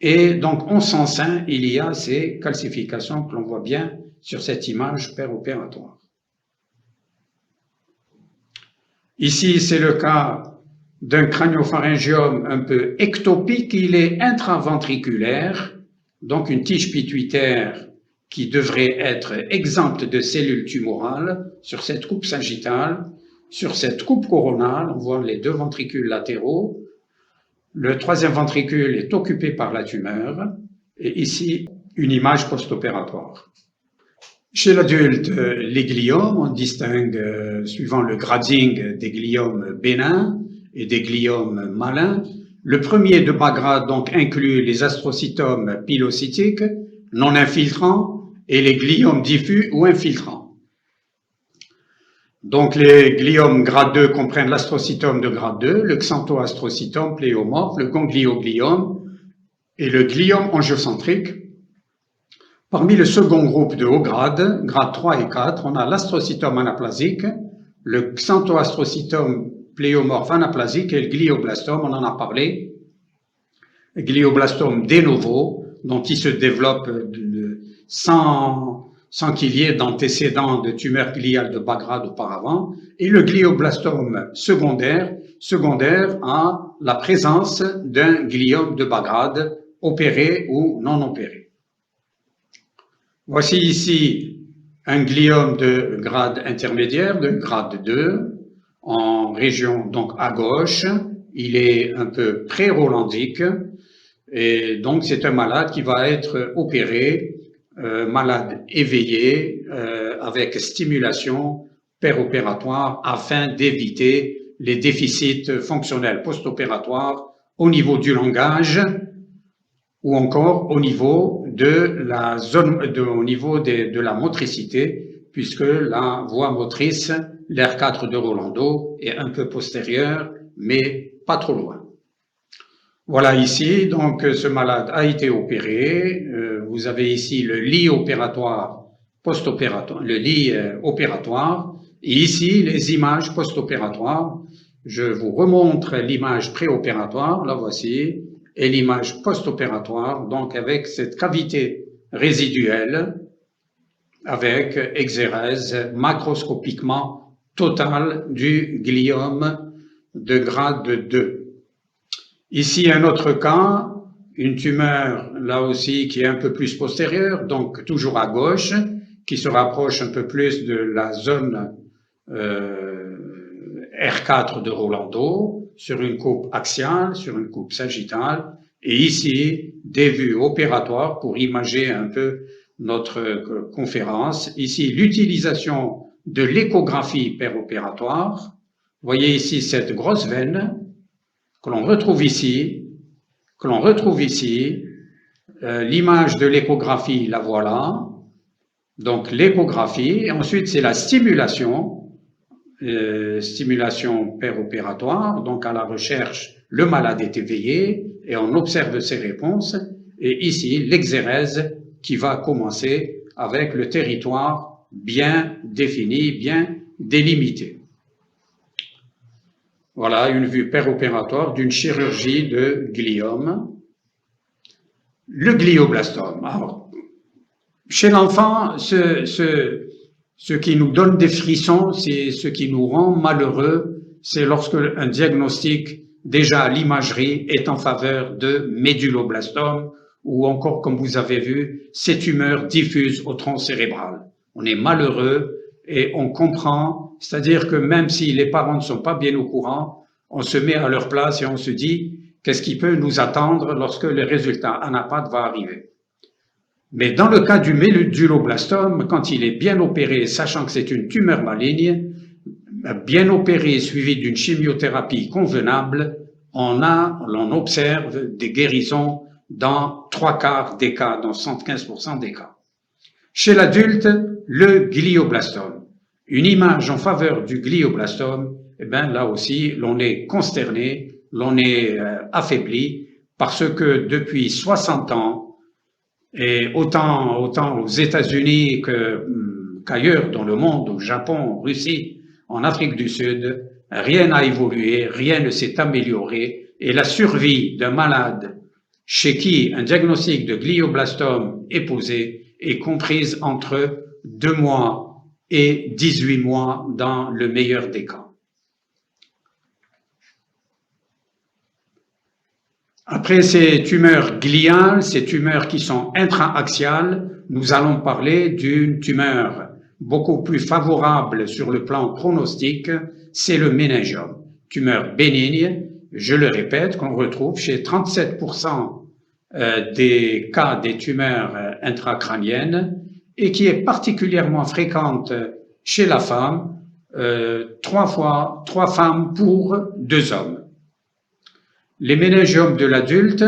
et donc en son sein, il y a ces calcifications que l'on voit bien sur cette image péropératoire. Ici, c'est le cas d'un crânio-pharyngiome un peu ectopique. Il est intraventriculaire, donc une tige pituitaire qui devrait être exempte de cellules tumorales sur cette coupe sagittale. Sur cette coupe coronale, on voit les deux ventricules latéraux. Le troisième ventricule est occupé par la tumeur. Et ici, une image post-opératoire. Chez l'adulte, les gliomes, on distingue, suivant le grading, des gliomes bénins et des gliomes malins. Le premier de bas grade donc inclut les astrocytomes pilocytiques, non infiltrants, et les gliomes diffus ou infiltrants. Donc les gliomes grade 2 comprennent l'astrocytome de grade 2, le xanthoastrocytome pléomorphe, le gangliogliome et le gliome angiocentrique. Parmi le second groupe de haut grade, grade 3 et 4, on a l'astrocytome anaplasique, le xanthoastrocytome pléomorphe anaplasique et le glioblastome, on en a parlé. Le glioblastome de novo, dont il se développe sans qu'il y ait d'antécédents de tumeurs gliales de bas grade auparavant, et le glioblastome secondaire à la présence d'un gliome de bas grade opéré ou non opéré. Voici ici un gliome de grade intermédiaire, de grade 2, en région donc à gauche. Il est un peu pré-rolandique et donc c'est un malade qui va être opéré, malade éveillé avec stimulation péropératoire afin d'éviter les déficits fonctionnels post-opératoires au niveau du langage ou encore au niveau de la zone, au niveau de la motricité, puisque la voie motrice, l'R4 de Rolando, est un peu postérieure, mais pas trop loin. Voilà ici, donc ce malade a été opéré. Vous avez ici le lit opératoire, post-opératoire, le lit opératoire, et ici les images post-opératoires. Je vous remontre l'image préopératoire, la voici, et l'image post-opératoire, donc avec cette cavité résiduelle, avec exérèse macroscopiquement totale du gliome de grade 2. Ici, un autre cas, une tumeur, là aussi, qui est un peu plus postérieure, donc toujours à gauche, qui se rapproche un peu plus de la zone R4 de Rolando, sur une coupe axiale, sur une coupe sagittale, et ici, des vues opératoires pour imager un peu notre conférence. Ici, l'utilisation de l'échographie péropératoire. Vous voyez ici cette grosse veine que l'on retrouve ici, l'image de l'échographie, la voilà. Donc l'échographie, et ensuite c'est la stimulation péropératoire, donc à la recherche, le malade est éveillé et on observe ses réponses, et ici l'exérèse qui va commencer avec le territoire bien défini, bien délimité. Voilà une vue péropératoire d'une chirurgie de gliome. Le glioblastome. Alors, chez l'enfant, ce qui nous donne des frissons, c'est ce qui nous rend malheureux, c'est lorsque un diagnostic, déjà à l'imagerie, est en faveur de médulloblastome, ou encore, comme vous avez vu, ces tumeurs diffusent au tronc cérébral. On est malheureux et on comprend, c'est-à-dire que même si les parents ne sont pas bien au courant, on se met à leur place et on se dit, qu'est-ce qui peut nous attendre lorsque le résultat ANAPAD va arriver? Mais dans le cas du médulloblastome, quand il est bien opéré, sachant que c'est une tumeur maligne, bien opéré suivi d'une chimiothérapie convenable, on observe des guérisons dans 3/4 des cas, dans 75% des cas. Chez l'adulte, le glioblastome. Une image en faveur du glioblastome, eh bien là aussi, l'on est consterné, l'on est affaibli, parce que depuis 60 ans, et autant aux États-Unis qu'ailleurs dans le monde, au Japon, en Russie, en Afrique du Sud, rien n'a évolué, rien ne s'est amélioré, et la survie d'un malade chez qui un diagnostic de glioblastome est posé est comprise entre 2 mois et 18 mois dans le meilleur des cas. Après ces tumeurs gliales, ces tumeurs qui sont intra-axiales, nous allons parler d'une tumeur beaucoup plus favorable sur le plan pronostic, c'est le méningiome. Tumeur bénigne, je le répète, qu'on retrouve chez 37% des cas des tumeurs intracrâniennes et qui est particulièrement fréquente chez la femme, 3 femmes pour 2 hommes. Les méningiomes de l'adulte,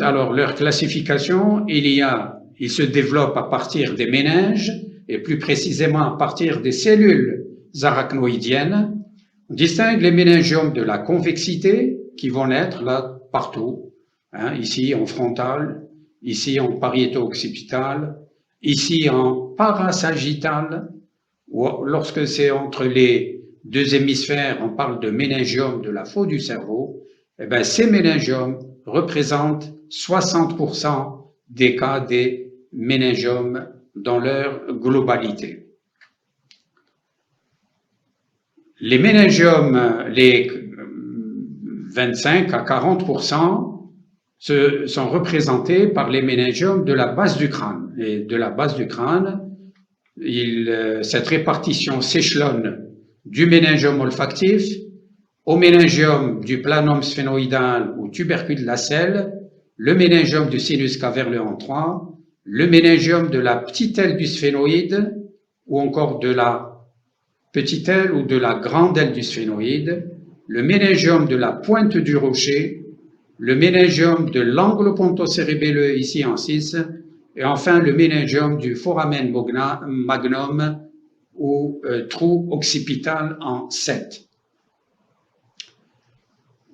alors leur classification, ils se développent à partir des méninges et plus précisément à partir des cellules arachnoïdiennes. On distingue les méningiomes de la convexité qui vont naître là partout, ici en frontal, ici en pariéto-occipital, ici en parasagittal. Lorsque c'est entre les 2 hémisphères, on parle de méningiome de la faux du cerveau, eh bien, ces méningiomes représentent 60% des cas des méningiomes dans leur globalité. Les méningiomes, les 25 à 40%, sont représentés par les méningiomes de la base du crâne. Et de la base du crâne, cette répartition s'échelonne du méningiome olfactif au méningiome du planum sphénoïdal ou tubercule de la selle, le méningiome du sinus caverneux en 3, le méningiome de la petite aile du sphénoïde ou encore de la petite aile ou de la grande aile du sphénoïde, le méningiome de la pointe du rocher, le méningiome de l'angle pontocérébelleux ici en 6, et enfin le méningiome du foramen magnum ou trou occipital en 7.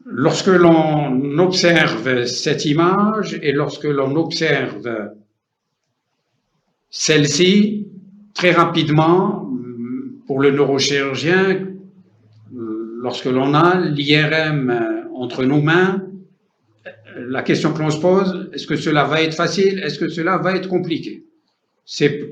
Lorsque l'on observe cette image et lorsque l'on observe celle-ci, très rapidement, pour le neurochirurgien, lorsque l'on a l'IRM entre nos mains, la question que l'on se pose, est-ce que cela va être facile? Est-ce que cela va être compliqué?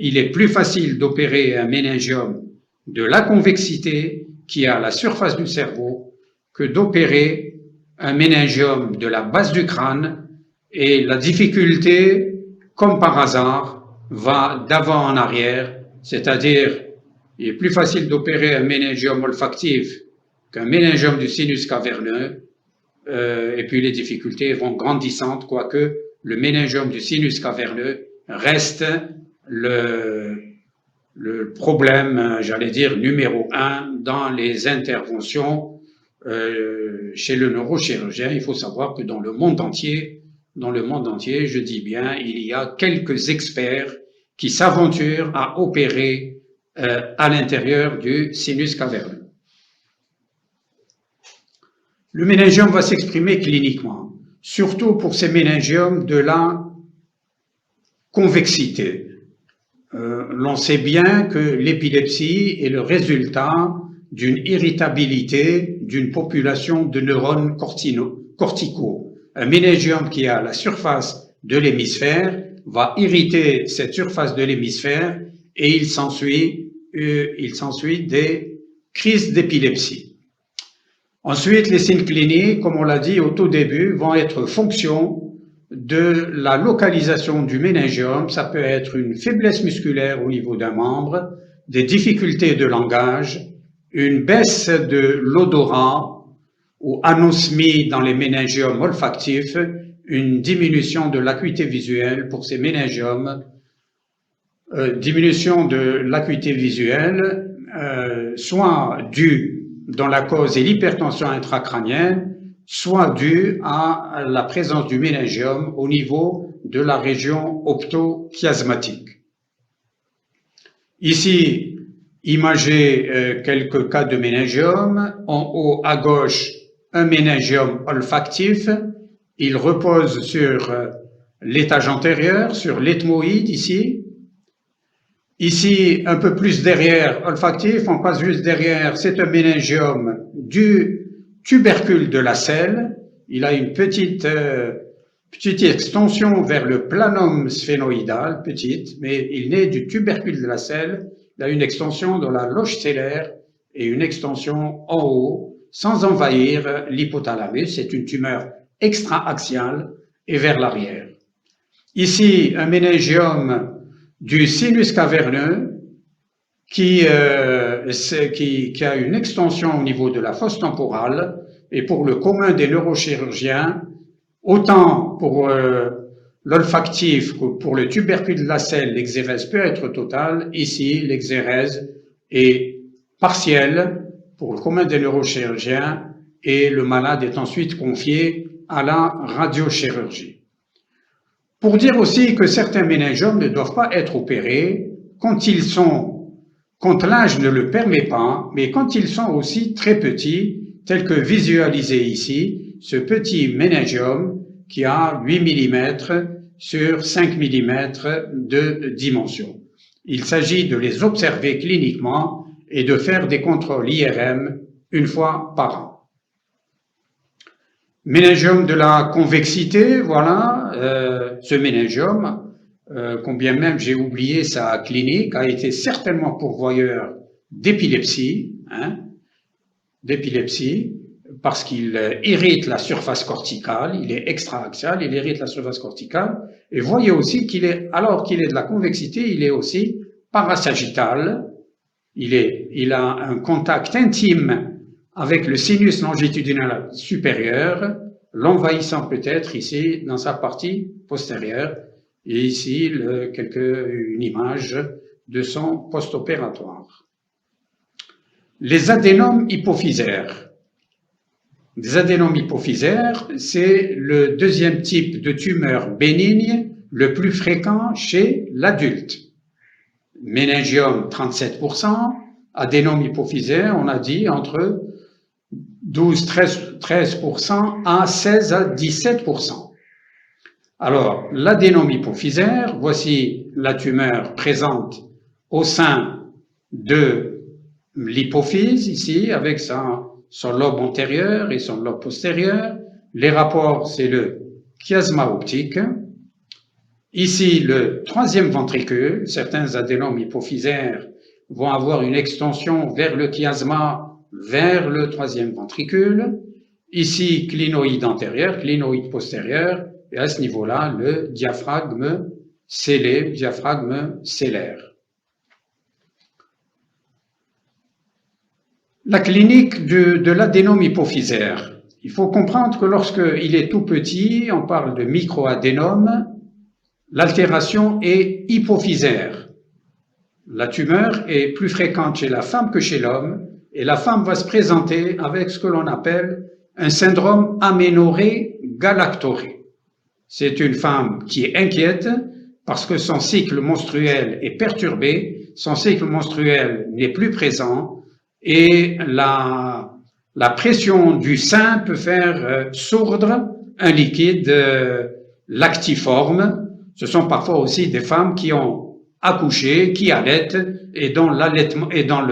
Il est plus facile d'opérer un méningiome de la convexité qui est à la surface du cerveau que d'opérer un méningiome de la base du crâne, et la difficulté, comme par hasard, va d'avant en arrière, c'est-à-dire il est plus facile d'opérer un méningiome olfactif qu'un méningiome du sinus caverneux, et puis les difficultés vont grandissantes, quoique le méningiome du sinus caverneux reste le problème, j'allais dire, numéro 1 dans les interventions chez le neurochirurgien. Il faut savoir que dans le monde entier, je dis bien, il y a quelques experts qui s'aventurent à opérer à l'intérieur du sinus caverneux. Le méningiome va s'exprimer cliniquement, surtout pour ces méningiomes de la convexité. l'on sait bien que l'épilepsie est le résultat d'une irritabilité d'une population de neurones corticaux. Un méningiome qui est à la surface de l'hémisphère va irriter cette surface de l'hémisphère et il s'ensuit des crises d'épilepsie. Ensuite, les signes cliniques, comme on l'a dit au tout début, vont être fonction de la localisation du méningiome. Ça peut être une faiblesse musculaire au niveau d'un membre, des difficultés de langage, une baisse de l'odorat ou anosmie dans les méningiomes olfactifs, une diminution de l'acuité visuelle pour ces méningiomes, diminution de l'acuité visuelle, soit due, dont la cause est l'hypertension intracrânienne, soit due à la présence du méningiome au niveau de la région optochiasmatique. Ici, imagez quelques cas de méningiome. En haut à gauche, un méningiome olfactif. Il repose sur l'étage antérieur, sur l'ethmoïde ici. Ici, un peu plus derrière, olfactif, on passe juste derrière, c'est un méningiome du tubercule de la selle. Il a une petite extension vers le planum sphénoïdal, petite, mais il naît du tubercule de la selle. Il a une extension dans la loge cellaire et une extension en haut, sans envahir l'hypothalamus. C'est une tumeur extra-axiale et vers l'arrière. Ici, un méningiome du sinus caverneux qui a une extension au niveau de la fosse temporale, et pour le commun des neurochirurgiens, autant pour l'olfactif que pour le tubercule de la selle, l'exérèse peut être totale. Ici, l'exérèse est partielle pour le commun des neurochirurgiens et le malade est ensuite confié à la radiochirurgie. Pour dire aussi que certains méningiomes ne doivent pas être opérés quand l'âge ne le permet pas, mais quand ils sont aussi très petits, tels que visualisé ici, ce petit méningiome qui a 8 mm sur 5 mm de dimension. Il s'agit de les observer cliniquement et de faire des contrôles IRM une fois par an. Méningiome de la convexité, voilà, ce méningiome, combien même j'ai oublié sa clinique, a été certainement pourvoyeur d'épilepsie, parce qu'il irrite la surface corticale, il est extra-axial, il irrite la surface corticale, et voyez aussi alors qu'il est de la convexité, il est aussi parasagittal, il a un contact intime avec le sinus longitudinal supérieur, l'envahissant peut-être ici dans sa partie postérieure, et ici une image de son post-opératoire. Les adénomes hypophysaires. Les adénomes hypophysaires, c'est le deuxième type de tumeur bénigne le plus fréquent chez l'adulte. Méningiome 37%, adénome hypophysaire, on a dit entre 12-13% à 16 à 17%. Alors, l'adénome hypophysaire, voici la tumeur présente au sein de l'hypophyse, ici, avec son lobe antérieur et son lobe postérieur. Les rapports, c'est le chiasma optique. Ici, le troisième ventricule. Certains adénomes hypophysaires vont avoir une extension vers le chiasma, vers le troisième ventricule. Ici, clinoïde antérieur, clinoïde postérieur, et à ce niveau-là, le diaphragme scellé, diaphragme cellaire. La clinique de l'adénome hypophysaire. Il faut comprendre que lorsqu'il est tout petit, on parle de microadénome, l'altération est hypophysaire. La tumeur est plus fréquente chez la femme que chez l'homme, et la femme va se présenter avec ce que l'on appelle un syndrome aménorrhée galactorrhée. C'est une femme qui est inquiète parce que son cycle menstruel est perturbé, son cycle menstruel n'est plus présent et la pression du sein peut faire sourdre un liquide lactiforme. Ce sont parfois aussi des femmes qui ont accoucher, qui allaitent et dont l'allaitement et dans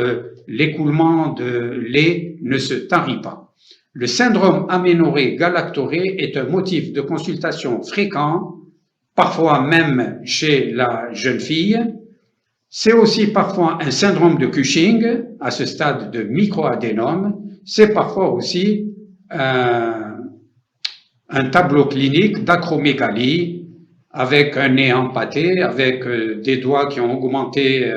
l'écoulement de lait ne se tarit pas. Le syndrome aménorrhée galactorrhée est un motif de consultation fréquent, parfois même chez la jeune fille. C'est aussi parfois un syndrome de Cushing à ce stade de microadénome. C'est parfois aussi un tableau clinique d'acromégalie avec un nez empâté, avec des doigts qui ont augmenté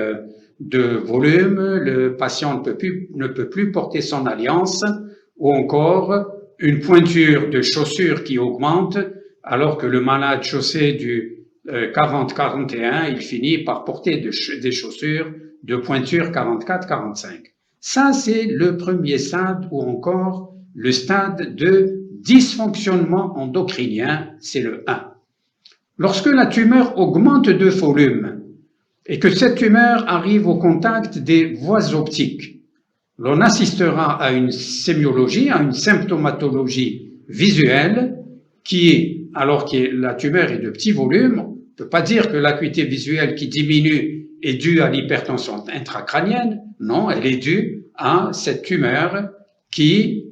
de volume, le patient ne peut plus porter son alliance, ou encore une pointure de chaussure qui augmente, alors que le malade chaussé du 40-41, il finit par porter des chaussures de pointure 44-45. Ça, c'est le premier stade, ou encore le stade de dysfonctionnement endocrinien, c'est le 1. Lorsque la tumeur augmente de volume et que cette tumeur arrive au contact des voies optiques, l'on assistera à une sémiologie, à une symptomatologie visuelle qui, alors que la tumeur est de petit volume, on ne peut pas dire que l'acuité visuelle qui diminue est due à l'hypertension intracrânienne. Non, elle est due à cette tumeur qui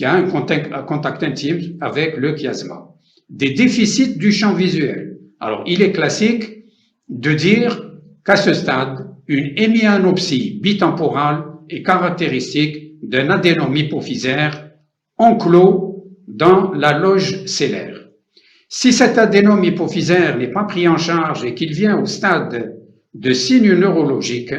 a un contact intime avec le chiasma. Des déficits du champ visuel. Alors, il est classique de dire qu'à ce stade, une hémianopsie bitemporale est caractéristique d'un adénome hypophysaire enclos dans la loge célaire. Si cet adénome hypophysaire n'est pas pris en charge et qu'il vient au stade de signes neurologiques,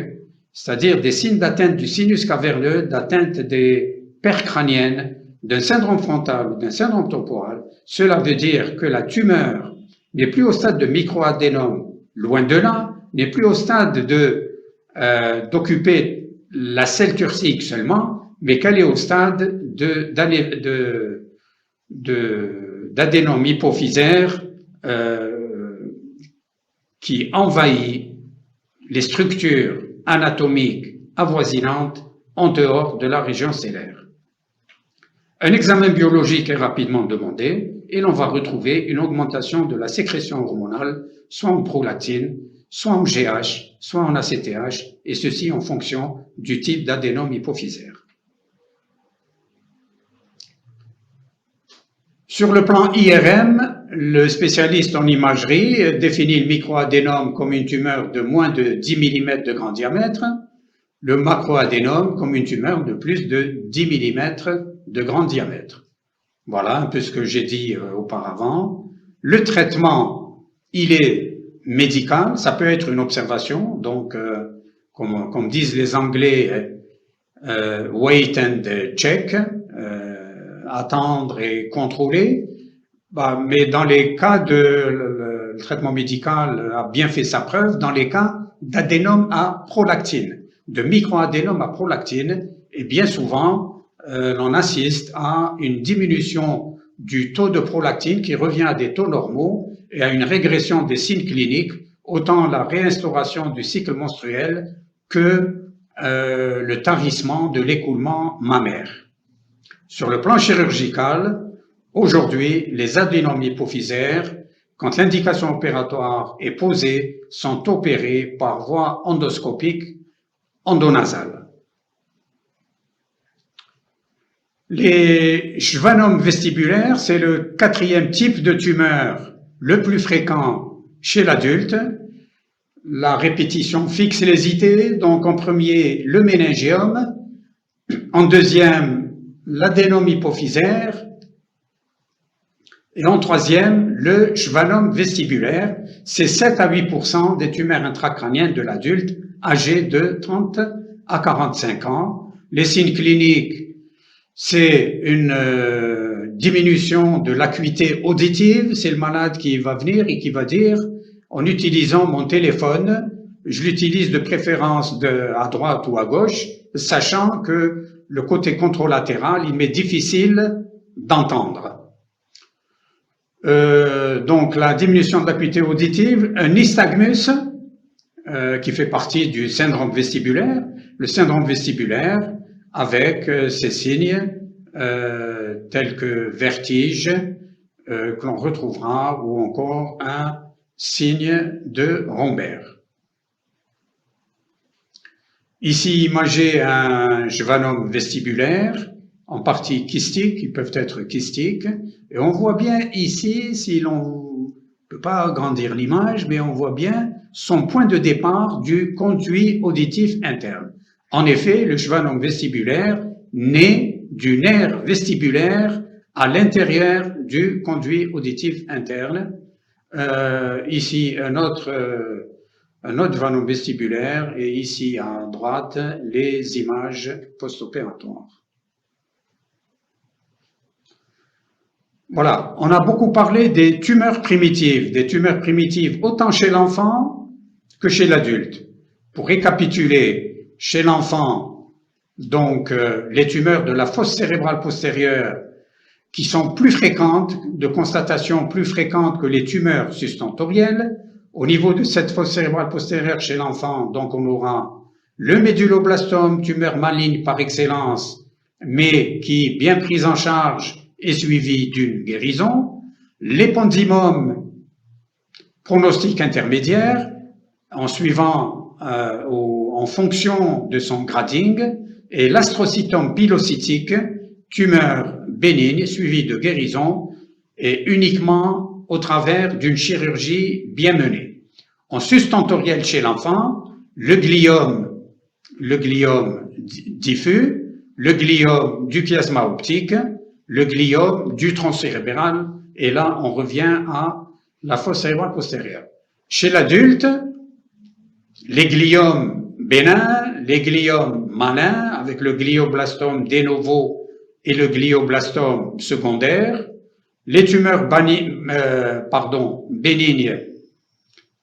c'est-à-dire des signes d'atteinte du sinus caverneux, d'atteinte des paires crâniennes, d'un syndrome frontal ou d'un syndrome temporal, cela veut dire que la tumeur n'est plus au stade de microadénome, loin de là, n'est plus au stade d'occuper la selle turcique seulement, mais qu'elle est au stade d'adénome hypophysaire qui envahit les structures anatomiques avoisinantes en dehors de la région célaire. Un examen biologique est rapidement demandé et l'on va retrouver une augmentation de la sécrétion hormonale, soit en prolactine, soit en GH, soit en ACTH, et ceci en fonction du type d'adénome hypophysaire. Sur le plan IRM, le spécialiste en imagerie définit le microadénome comme une tumeur de moins de 10 mm de grand diamètre, le macroadénome comme une tumeur de plus de 10 mm de grand diamètre. Voilà un peu ce que j'ai dit auparavant. Le traitement, il est médical, ça peut être une observation, donc comme disent les Anglais, wait and check, attendre et contrôler. Mais dans les cas de le traitement médical a bien fait sa preuve, dans les cas d'adénome à prolactine, de microadénome à prolactine, et bien souvent, l'on assiste à une diminution du taux de prolactine qui revient à des taux normaux et à une régression des signes cliniques, autant la réinstauration du cycle menstruel que le tarissement de l'écoulement mammaire. Sur le plan chirurgical, aujourd'hui, les adénomes hypophysaires, quand l'indication opératoire est posée, sont opérés par voie endoscopique endonasale. Les schwannomes vestibulaires, c'est le 4e type de tumeur le plus fréquent chez l'adulte. La répétition fixe les idées, donc en premier le méningiome, en deuxième l'adénome hypophysaire et en troisième le schwannome vestibulaire. C'est 7 à 8% des tumeurs intracrâniennes de l'adulte âgé de 30 à 45 ans. Les signes cliniques, c'est une diminution de l'acuité auditive, c'est le malade qui va venir et qui va dire, en utilisant mon téléphone, je l'utilise de préférence à droite ou à gauche, sachant que le côté contralatéral, il m'est difficile d'entendre. Donc la diminution de l'acuité auditive, un nystagmus qui fait partie du syndrome vestibulaire, le syndrome vestibulaire, avec ces signes tels que vertige que l'on retrouvera, ou encore un signe de Rombert. Ici, imagé un schwannome vestibulaire, en partie kystique, ils peuvent être kystiques, et on voit bien ici, si l'on ne peut pas agrandir l'image, mais on voit bien son point de départ du conduit auditif interne. En effet, le schwannome vestibulaire naît du nerf vestibulaire à l'intérieur du conduit auditif interne. Ici, un autre schwannome vestibulaire, et ici à droite, les images post-opératoires. Voilà, on a beaucoup parlé des tumeurs primitives autant chez l'enfant que chez l'adulte. Pour récapituler, chez l'enfant, donc les tumeurs de la fosse cérébrale postérieure qui sont plus fréquentes, de constatation plus fréquente que les tumeurs sustentorielles. Au niveau de cette fosse cérébrale postérieure chez l'enfant, donc on aura le méduloblastome, tumeur maligne par excellence, mais qui, bien prise en charge, est suivi d'une guérison, l'épendymome, pronostic intermédiaire, en suivant, en fonction de son grading, et l'astrocytome pilocytique, tumeur bénigne, suivie de guérison, et uniquement au travers d'une chirurgie bien menée. En sustentoriel chez l'enfant, le gliome diffus, le gliome du chiasma optique, le gliome du tronc cérébral, et là on revient à la fosse cérébrale postérieure. Chez l'adulte, les gliomes bénins, les gliomes malins, avec le glioblastome de novo et le glioblastome secondaire, les tumeurs bénignes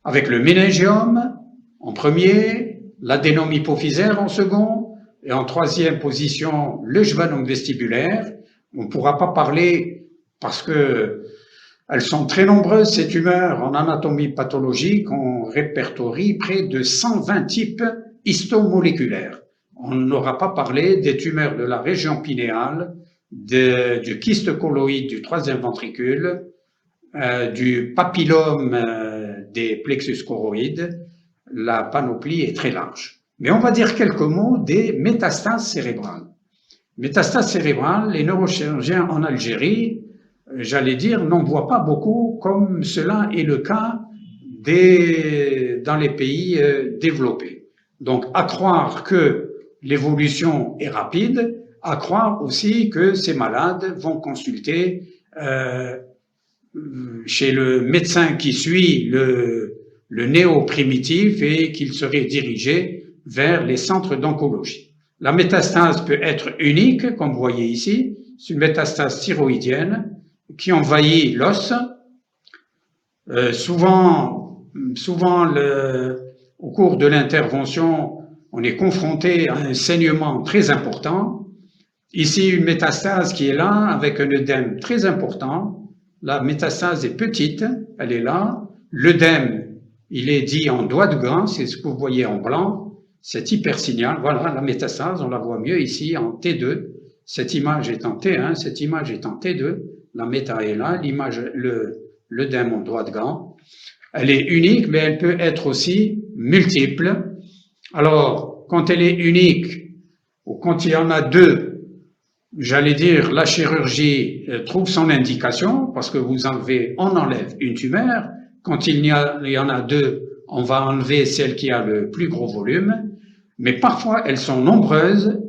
avec le méningiome en premier, l'adénome hypophysaire en second, et en troisième position, le schwannome vestibulaire. On ne pourra pas parler parce que elles sont très nombreuses, ces tumeurs. En anatomie pathologique, on répertorie près de 120 types histomoléculaires. On n'aura pas parlé des tumeurs de la région pinéale, du kyste colloïde du troisième ventricule, du papillome des plexus choroïdes. La panoplie est très large. Mais on va dire quelques mots des métastases cérébrales. Métastases cérébrales, les neurochirurgiens en Algérie, j'allais dire, n'en voient pas beaucoup, comme cela est le cas dans les pays développés. Donc, à croire que l'évolution est rapide, à croire aussi que ces malades vont consulter chez le médecin qui suit le néo-primitif et qu'il serait dirigé vers les centres d'oncologie. La métastase peut être unique, comme vous voyez ici, c'est une métastase thyroïdienne qui envahit l'os. Souvent, au cours de l'intervention, on est confronté à un saignement très important. Ici, une métastase qui est là, avec un œdème très important. La métastase est petite, elle est là. L'œdème, il est dit en doigt de gras, c'est ce que vous voyez en blanc. C'est hypersignal, voilà la métastase, on la voit mieux ici en T2. Cette image est en T1, cette image est en T2. La méta est là, l'image, l'œdème en doigt de gant. Elle est unique, mais elle peut être aussi multiple. Alors, quand elle est unique, ou quand il y en a deux, j'allais dire, la chirurgie trouve son indication, parce que on enlève une tumeur. Quand il y en a deux, on va enlever celle qui a le plus gros volume. Mais parfois, elles sont nombreuses,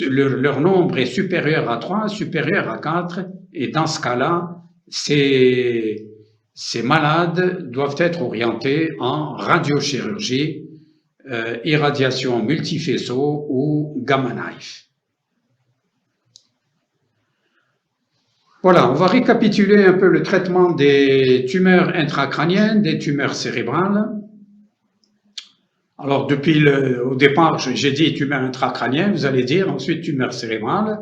leur nombre est supérieur à 3, supérieur à 4, et dans ce cas-là, ces malades doivent être orientés en radiochirurgie, irradiation multifaisceau ou gamma knife. Voilà, on va récapituler un peu le traitement des tumeurs intracrâniennes, des tumeurs cérébrales. Alors, au départ, j'ai dit tumeur intracrânienne, vous allez dire ensuite tumeur cérébrale.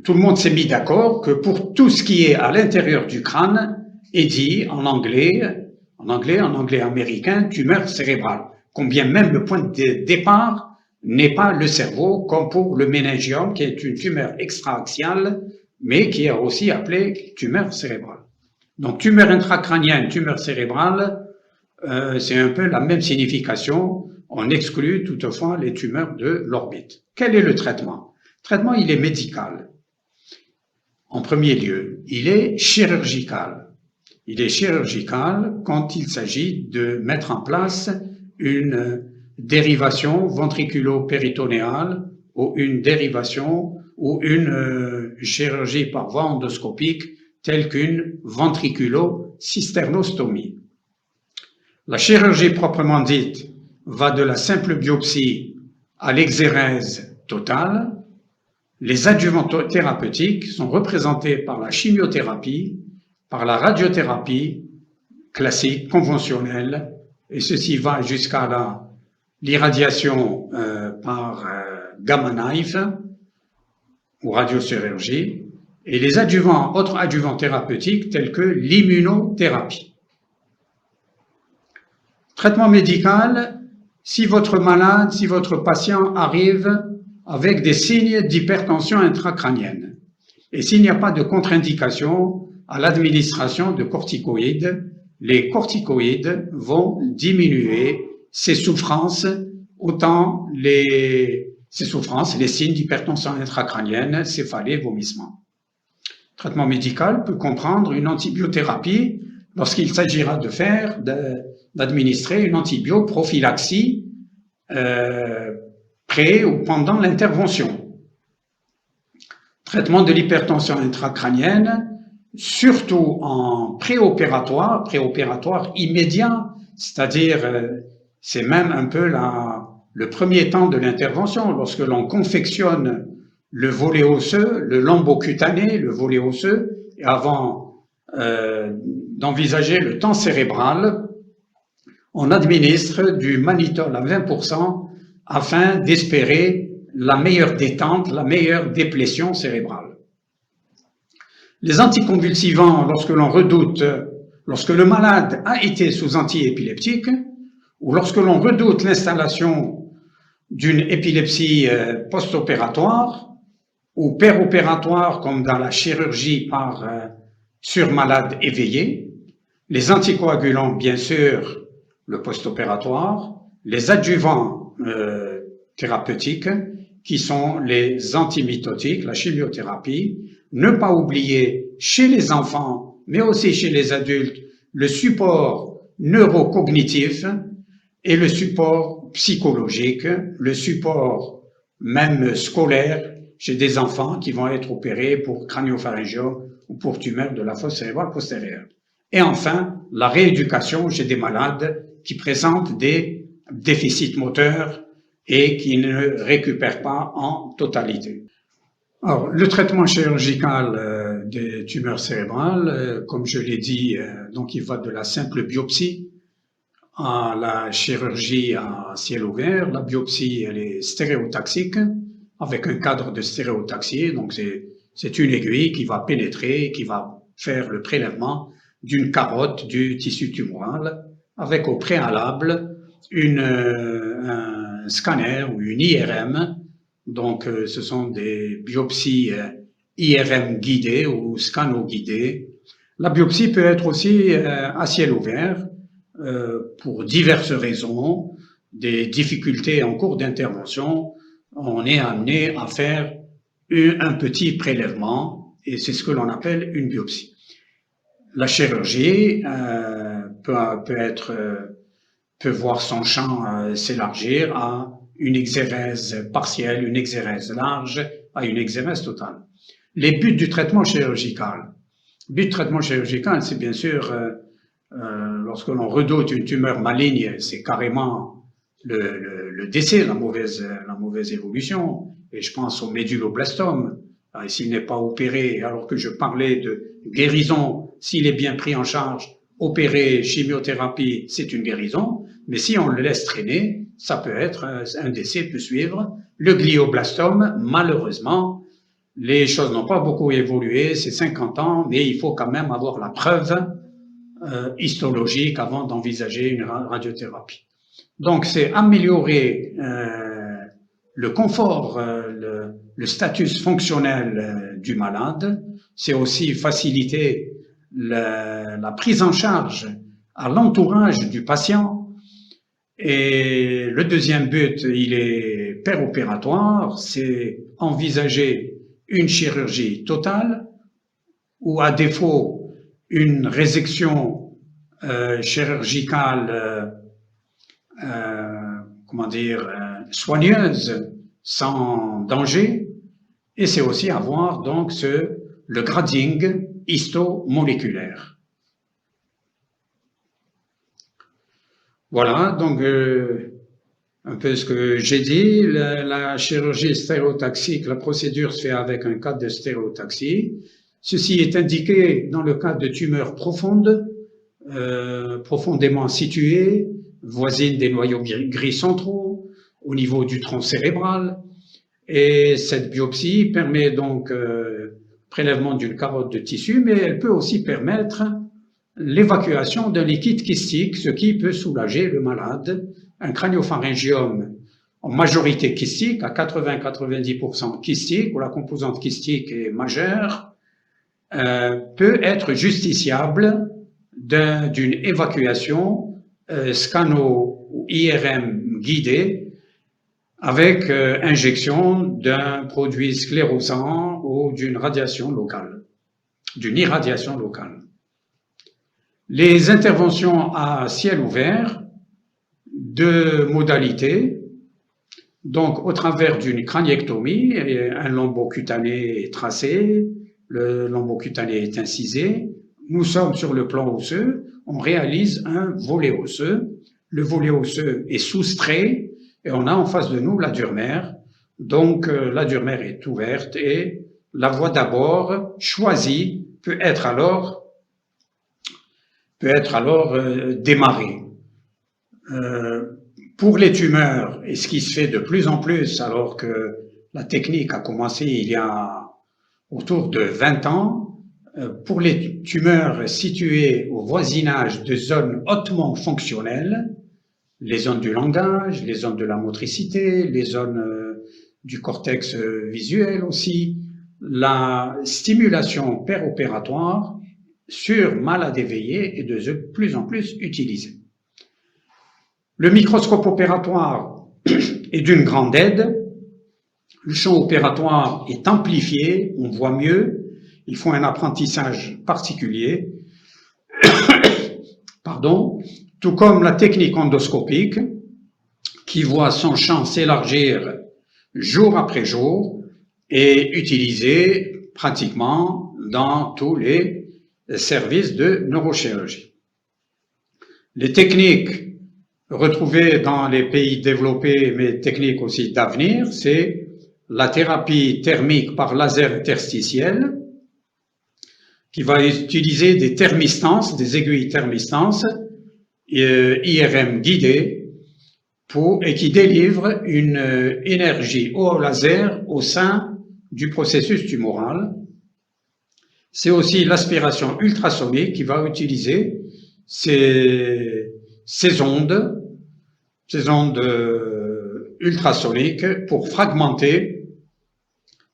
Tout le monde s'est mis d'accord que pour tout ce qui est à l'intérieur du crâne est dit en anglais américain, tumeur cérébrale. Combien même le point de départ n'est pas le cerveau, comme pour le méningiome, qui est une tumeur extra-axiale mais qui est aussi appelée tumeur cérébrale. Donc, tumeur intracrânienne, tumeur cérébrale, c'est un peu la même signification. On exclut toutefois les tumeurs de l'orbite. Quel est le traitement? Le traitement, il est médical. En premier lieu, il est chirurgical. Il est chirurgical quand il s'agit de mettre en place une dérivation ventriculo-péritonéale ou une dérivation ou une chirurgie par voie endoscopique telle qu'une ventriculo-cysternostomie. La chirurgie proprement dite va de la simple biopsie à l'exérèse totale. Les adjuvants thérapeutiques sont représentés par la chimiothérapie, par la radiothérapie classique, conventionnelle, et ceci va jusqu'à l'irradiation par gamma knife ou radiochirurgie, et les autres adjuvants thérapeutiques tels que l'immunothérapie. Traitement médical, si votre malade, si votre patient arrive avec des signes d'hypertension intracrânienne et s'il n'y a pas de contre-indication à l'administration de corticoïdes, les corticoïdes vont diminuer ces souffrances, les signes d'hypertension intracrânienne, céphalée, vomissement. Le traitement médical peut comprendre une antibiothérapie lorsqu'il s'agira d'administrer une antibioprophylaxie pré ou pendant l'intervention. Traitement de l'hypertension intracrânienne, surtout en préopératoire immédiat, c'est-à-dire c'est même un peu le premier temps de l'intervention, lorsque l'on confectionne le volet osseux, le lombocutané, le volet osseux, et avant d'envisager le temps cérébral, on administre du mannitol à 20% afin d'espérer la meilleure détente, la meilleure déplétion cérébrale. Les anticonvulsivants, lorsque le malade a été sous antiépileptique, ou lorsque l'on redoute l'installation d'une épilepsie post-opératoire ou péropératoire, comme dans la chirurgie sur malade éveillé, les anticoagulants, bien sûr, le post-opératoire, les adjuvants thérapeutiques, qui sont les antimitotiques, la chimiothérapie, ne pas oublier chez les enfants, mais aussi chez les adultes, le support neurocognitif et le support psychologique, le support même scolaire chez des enfants qui vont être opérés pour crânio-pharyngio ou pour tumeur de la fosse cérébrale postérieure. Et enfin, la rééducation chez des malades qui présentent des déficits moteurs et qui ne récupèrent pas en totalité. Alors, le traitement chirurgical des tumeurs cérébrales, comme je l'ai dit, donc il va de la simple biopsie à la chirurgie à ciel ouvert. La biopsie, elle est stéréotaxique, avec un cadre de stéréotaxie, donc c'est une aiguille qui va pénétrer, qui va faire le prélèvement d'une carotte du tissu tumoral, avec au préalable un scanner ou une IRM. Donc, ce sont des biopsies IRM guidées ou scano-guidées. La biopsie peut être aussi à ciel ouvert pour diverses raisons, des difficultés en cours d'intervention. On est amené à faire un petit prélèvement et c'est ce que l'on appelle une biopsie. La chirurgie peut voir son champ s'élargir à une exérèse partielle, une exérèse large, à une exérèse totale. Les buts du traitement chirurgical. Le but du traitement chirurgical, c'est bien sûr, lorsque l'on redoute une tumeur maligne, c'est carrément le décès, la mauvaise évolution. Et je pense au méduloblastome. S'il n'est pas opéré, alors que je parlais de guérison, s'il est bien pris en charge, opéré, chimiothérapie, c'est une guérison. Mais si on le laisse traîner, ça peut être un décès peut suivre. Le glioblastome, malheureusement, les choses n'ont pas beaucoup évolué, c'est 50 ans, mais il faut quand même avoir la preuve histologique avant d'envisager une radiothérapie. Donc, c'est améliorer le confort, le status fonctionnel du malade. C'est aussi faciliter la prise en charge à l'entourage du patient. Et le deuxième but, il est péropératoire, c'est envisager une chirurgie totale ou à défaut une résection chirurgicale soigneuse sans danger. Et c'est aussi avoir donc le grading histomoléculaire. Voilà, donc un peu ce que j'ai dit. La chirurgie stéréotaxique, la procédure se fait avec un cadre de stéréotaxie. Ceci est indiqué dans le cas de tumeurs profondes, profondément situées, voisines des noyaux gris centraux, au niveau du tronc cérébral. Et cette biopsie permet donc prélèvement d'une carotte de tissu, mais elle peut aussi permettre l'évacuation d'un liquide kystique, ce qui peut soulager le malade. Un craniopharyngiome en majorité kystique, à 80-90% kystique, où la composante kystique est majeure, peut être justiciable d'une évacuation scano ou IRM guidée avec injection d'un produit sclérosant ou d'une radiation locale, d'une irradiation locale. Les interventions à ciel ouvert, deux modalités, donc au travers d'une craniectomie, un lambeau cutané est tracé, le lambeau cutané est incisé, nous sommes sur le plan osseux, on réalise un volet osseux, le volet osseux est soustrait et on a en face de nous la dure mère, donc la dure mère est ouverte et la voie d'abord choisie peut être alors démarrée. Pour les tumeurs, et ce qui se fait de plus en plus alors que la technique a commencé il y a autour de 20 ans, pour les tumeurs situées au voisinage de zones hautement fonctionnelles, les zones du langage, les zones de la motricité, les zones du cortex visuel aussi, la stimulation péropératoire sur malade éveillé est de plus en plus utilisée. Le microscope opératoire est d'une grande aide. Le champ opératoire est amplifié, on voit mieux. Il faut un apprentissage particulier. Pardon. Tout comme la technique endoscopique, qui voit son champ s'élargir jour après jour et utilisée pratiquement dans tous les services de neurochirurgie. Les techniques retrouvées dans les pays développés, mais techniques aussi d'avenir, c'est la thérapie thermique par laser interstitiel, qui va utiliser des thermistances, des aiguilles thermistances, IRM guidées, et qui délivre une énergie au laser au sein du processus tumoral. C'est aussi l'aspiration ultrasonique qui va utiliser ces ondes ultrasoniques pour fragmenter,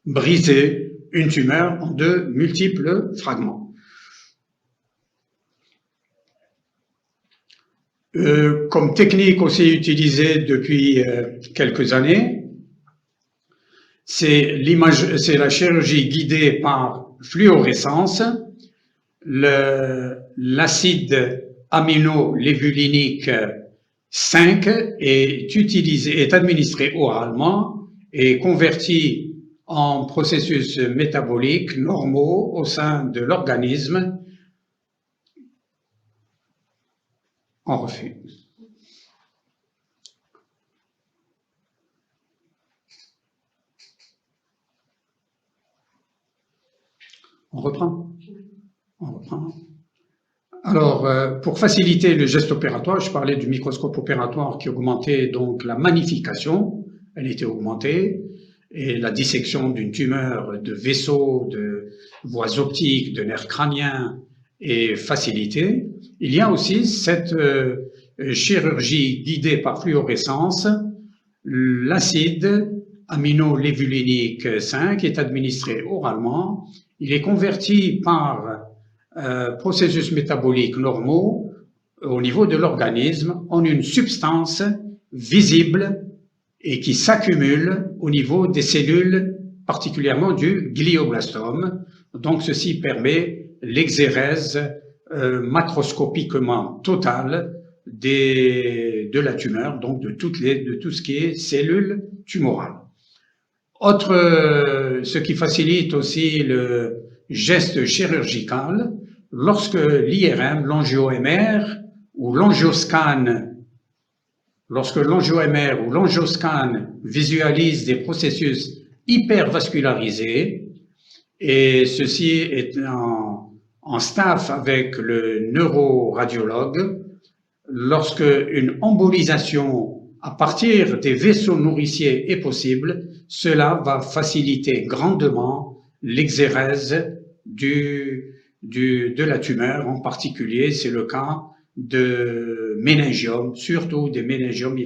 briser une tumeur en de multiples fragments. Comme technique aussi utilisée depuis quelques années, c'est la chirurgie guidée par fluorescence. L'acide aminolébulinique 5 est administré oralement et converti en processus métaboliques normaux au sein de l'organisme en refus. On reprend. Alors, pour faciliter le geste opératoire, je parlais du microscope opératoire qui augmentait donc la magnification, elle était augmentée, et la dissection d'une tumeur de vaisseaux, de voies optiques, de nerfs crâniens est facilitée. Il y a aussi cette chirurgie guidée par fluorescence, l'acide aminolévulinique 5 est administré oralement. Il est converti par processus métaboliques normaux au niveau de l'organisme en une substance visible et qui s'accumule au niveau des cellules, particulièrement du glioblastome. Donc ceci permet l'exérèse macroscopiquement totale de la tumeur, donc de tout ce qui est cellules tumorales. Ce qui facilite aussi le geste chirurgical, lorsque l'IRM, l'angio-MR ou l'angioscan, lorsque l'angio-MR ou l'angioscan visualise des processus hypervascularisés, et ceci est en staff avec le neuroradiologue, lorsque une embolisation à partir des vaisseaux nourriciers est possible, cela va faciliter grandement l'exérèse de la tumeur. En particulier, c'est le cas de méningiome, surtout des méningiome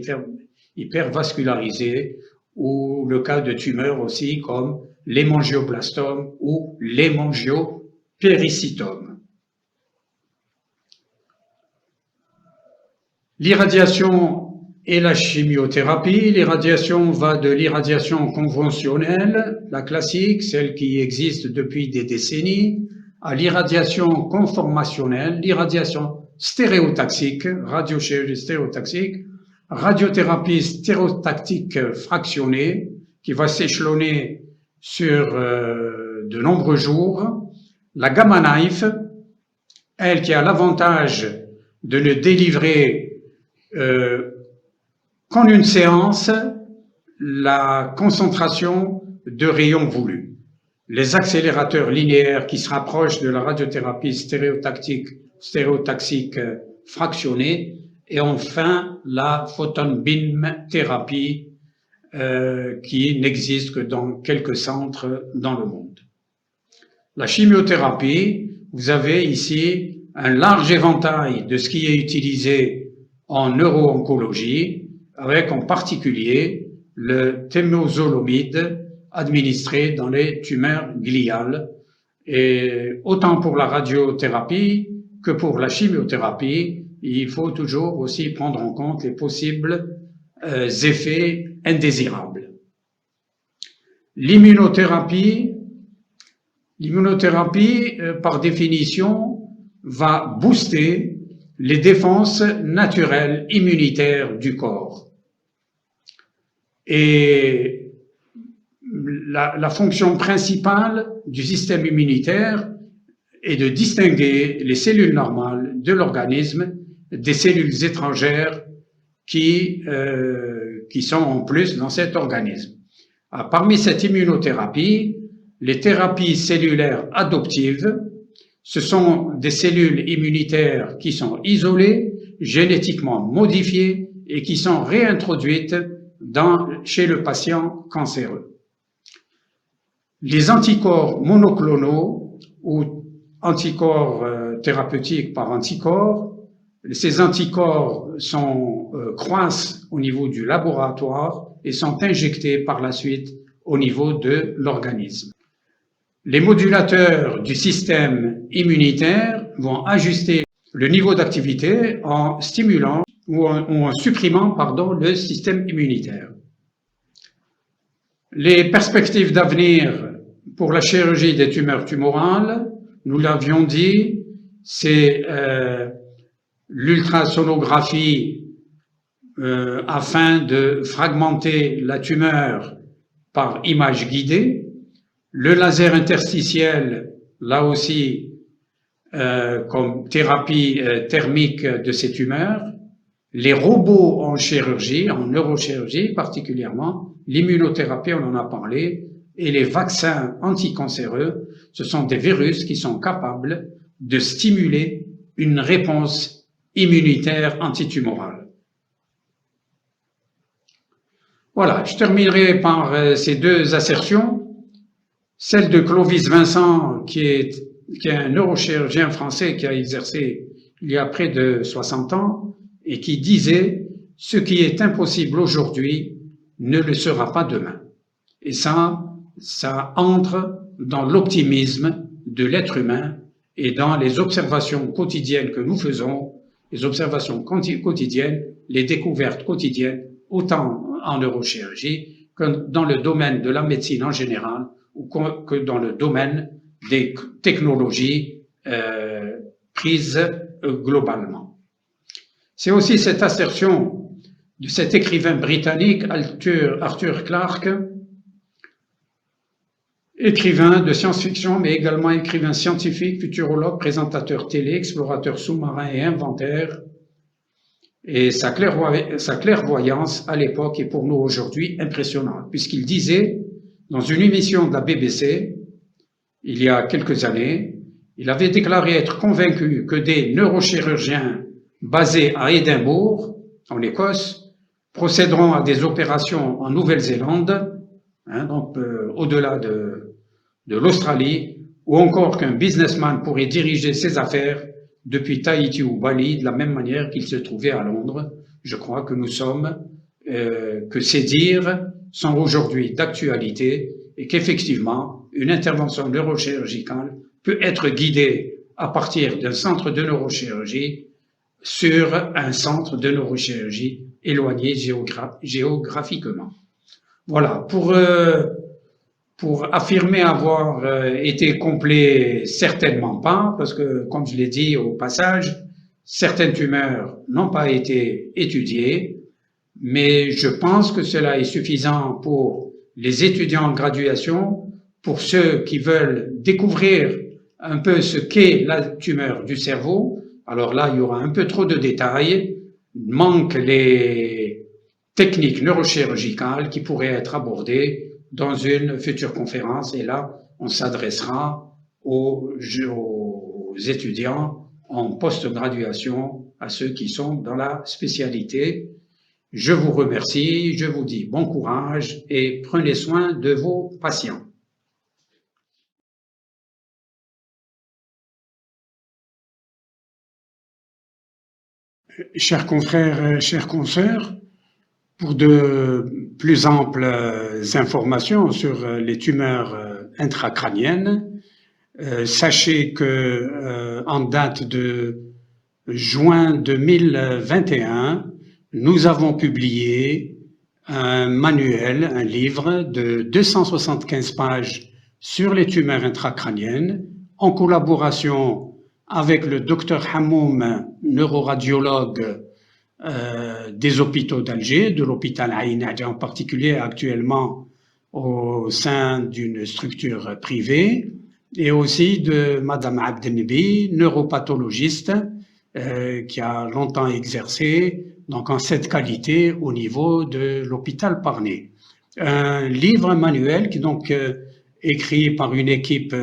hypervascularisés, ou le cas de tumeurs aussi comme l'hémangioblastome ou l'hémangiopéricytome. L'irradiation et la chimiothérapie. L'irradiation va de l'irradiation conventionnelle, la classique, celle qui existe depuis des décennies, à l'irradiation conformationnelle, l'irradiation stéréotaxique, radiochirurgie stéréotaxique, radiothérapie stéréotactique fractionnée, qui va s'échelonner sur de nombreux jours, la gamma knife, elle qui a l'avantage de ne délivrer qu'en une séance la concentration de rayons voulus. Les accélérateurs linéaires qui se rapprochent de la radiothérapie stéréotaxique fractionnée, et enfin la photon beam thérapie qui n'existe que dans quelques centres dans le monde. La chimiothérapie, vous avez ici un large éventail de ce qui est utilisé en neuro-oncologie, avec en particulier le temozolomide administré dans les tumeurs gliales. Et autant pour la radiothérapie que pour la chimiothérapie, il faut toujours aussi prendre en compte les possibles effets indésirables. L'immunothérapie, par définition, va booster les défenses naturelles immunitaires du corps. Et la fonction principale du système immunitaire est de distinguer les cellules normales de l'organisme des cellules étrangères qui sont en plus dans cet organisme. Alors, parmi cette immunothérapie, les thérapies cellulaires adoptives, ce sont des cellules immunitaires qui sont isolées, génétiquement modifiées et qui sont réintroduites chez le patient cancéreux. Les anticorps monoclonaux ou anticorps thérapeutiques par anticorps, ces anticorps croissent au niveau du laboratoire et sont injectés par la suite au niveau de l'organisme. Les modulateurs du système immunitaire vont ajuster le niveau d'activité en stimulant ou en supprimant le système immunitaire. Les perspectives d'avenir pour la chirurgie des tumeurs tumorales, nous l'avions dit, c'est l'ultrasonographie afin de fragmenter la tumeur par image guidée, le laser interstitiel, là aussi, comme thérapie thermique de ces tumeurs, les robots en chirurgie, en neurochirurgie particulièrement, l'immunothérapie, on en a parlé, et les vaccins anticancéreux, ce sont des virus qui sont capables de stimuler une réponse immunitaire antitumorale. Voilà, je terminerai par ces deux assertions. Celle de Clovis Vincent, qui est un neurochirurgien français qui a exercé il y a près de 60 ans et qui disait « Ce qui est impossible aujourd'hui ne le sera pas demain ». Et ça entre dans l'optimisme de l'être humain et dans les observations quotidiennes que nous faisons, les observations quotidiennes, les découvertes quotidiennes, autant en neurochirurgie que dans le domaine de la médecine en général ou que dans le domaine des technologies prises globalement. C'est aussi cette assertion de cet écrivain britannique Arthur Clarke, écrivain de science-fiction, mais également écrivain scientifique, futurologue, présentateur télé, explorateur sous-marin et inventeur. Et sa clairvoyance à l'époque est pour nous aujourd'hui impressionnante, puisqu'il disait dans une émission de la BBC, il y a quelques années, il avait déclaré être convaincu que des neurochirurgiens basés à Édimbourg, en Écosse, procéderont à des opérations en Nouvelle-Zélande, donc au-delà de l'Australie, ou encore qu'un businessman pourrait diriger ses affaires depuis Tahiti ou Bali de la même manière qu'il se trouvait à Londres. Je crois que que ces dires sont aujourd'hui d'actualité et qu'effectivement, une intervention neurochirurgicale peut être guidée à partir d'un centre de neurochirurgie sur un centre de neurochirurgie éloigné géographiquement. Voilà, pour affirmer avoir été complet, certainement pas, parce que, comme je l'ai dit au passage, certaines tumeurs n'ont pas été étudiées, mais je pense que cela est suffisant pour les étudiants en graduation, pour ceux qui veulent découvrir un peu ce qu'est la tumeur du cerveau. Alors là, il y aura un peu trop de détails, manquent les techniques neurochirurgicales qui pourraient être abordées dans une future conférence, et là, on s'adressera aux étudiants en post-graduation, à ceux qui sont dans la spécialité. Je vous remercie, je vous dis bon courage et prenez soin de vos patients. Chers confrères, chères consoeurs, pour de plus amples informations sur les tumeurs intracrâniennes, sachez que en date de juin 2021, nous avons publié un manuel, un livre de 275 pages sur les tumeurs intracrâniennes, en collaboration avec le docteur Hamoum, neuroradiologue des hôpitaux d'Alger, de l'hôpital Aïn Adja en particulier, actuellement au sein d'une structure privée, et aussi de Madame Abdelnebi, neuropathologiste, qui a longtemps exercé donc en cette qualité au niveau de l'hôpital Parné. Un livre manuel qui est donc écrit par une équipe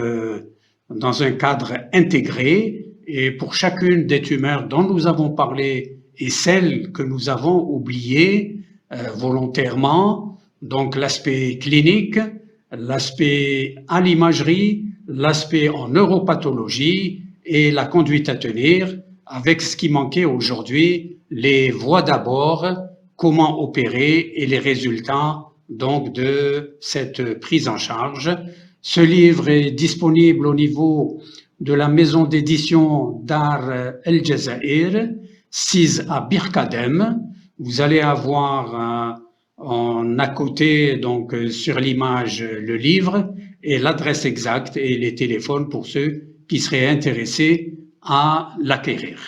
dans un cadre intégré, et pour chacune des tumeurs dont nous avons parlé et celles que nous avons oubliées volontairement, donc l'aspect clinique, l'aspect à l'imagerie, l'aspect en neuropathologie et la conduite à tenir, avec ce qui manquait aujourd'hui, les voies d'abord, comment opérer et les résultats donc de cette prise en charge. Ce livre est disponible au niveau de la maison d'édition Dar El Jazair, 6 à Birkadem. Vous allez avoir en à côté, donc sur l'image, le livre et l'adresse exacte et les téléphones pour ceux qui seraient intéressés à l'acquérir.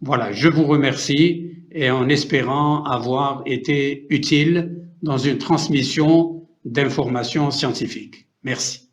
Voilà, je vous remercie et en espérant avoir été utile dans une transmission d'informations scientifiques. Merci.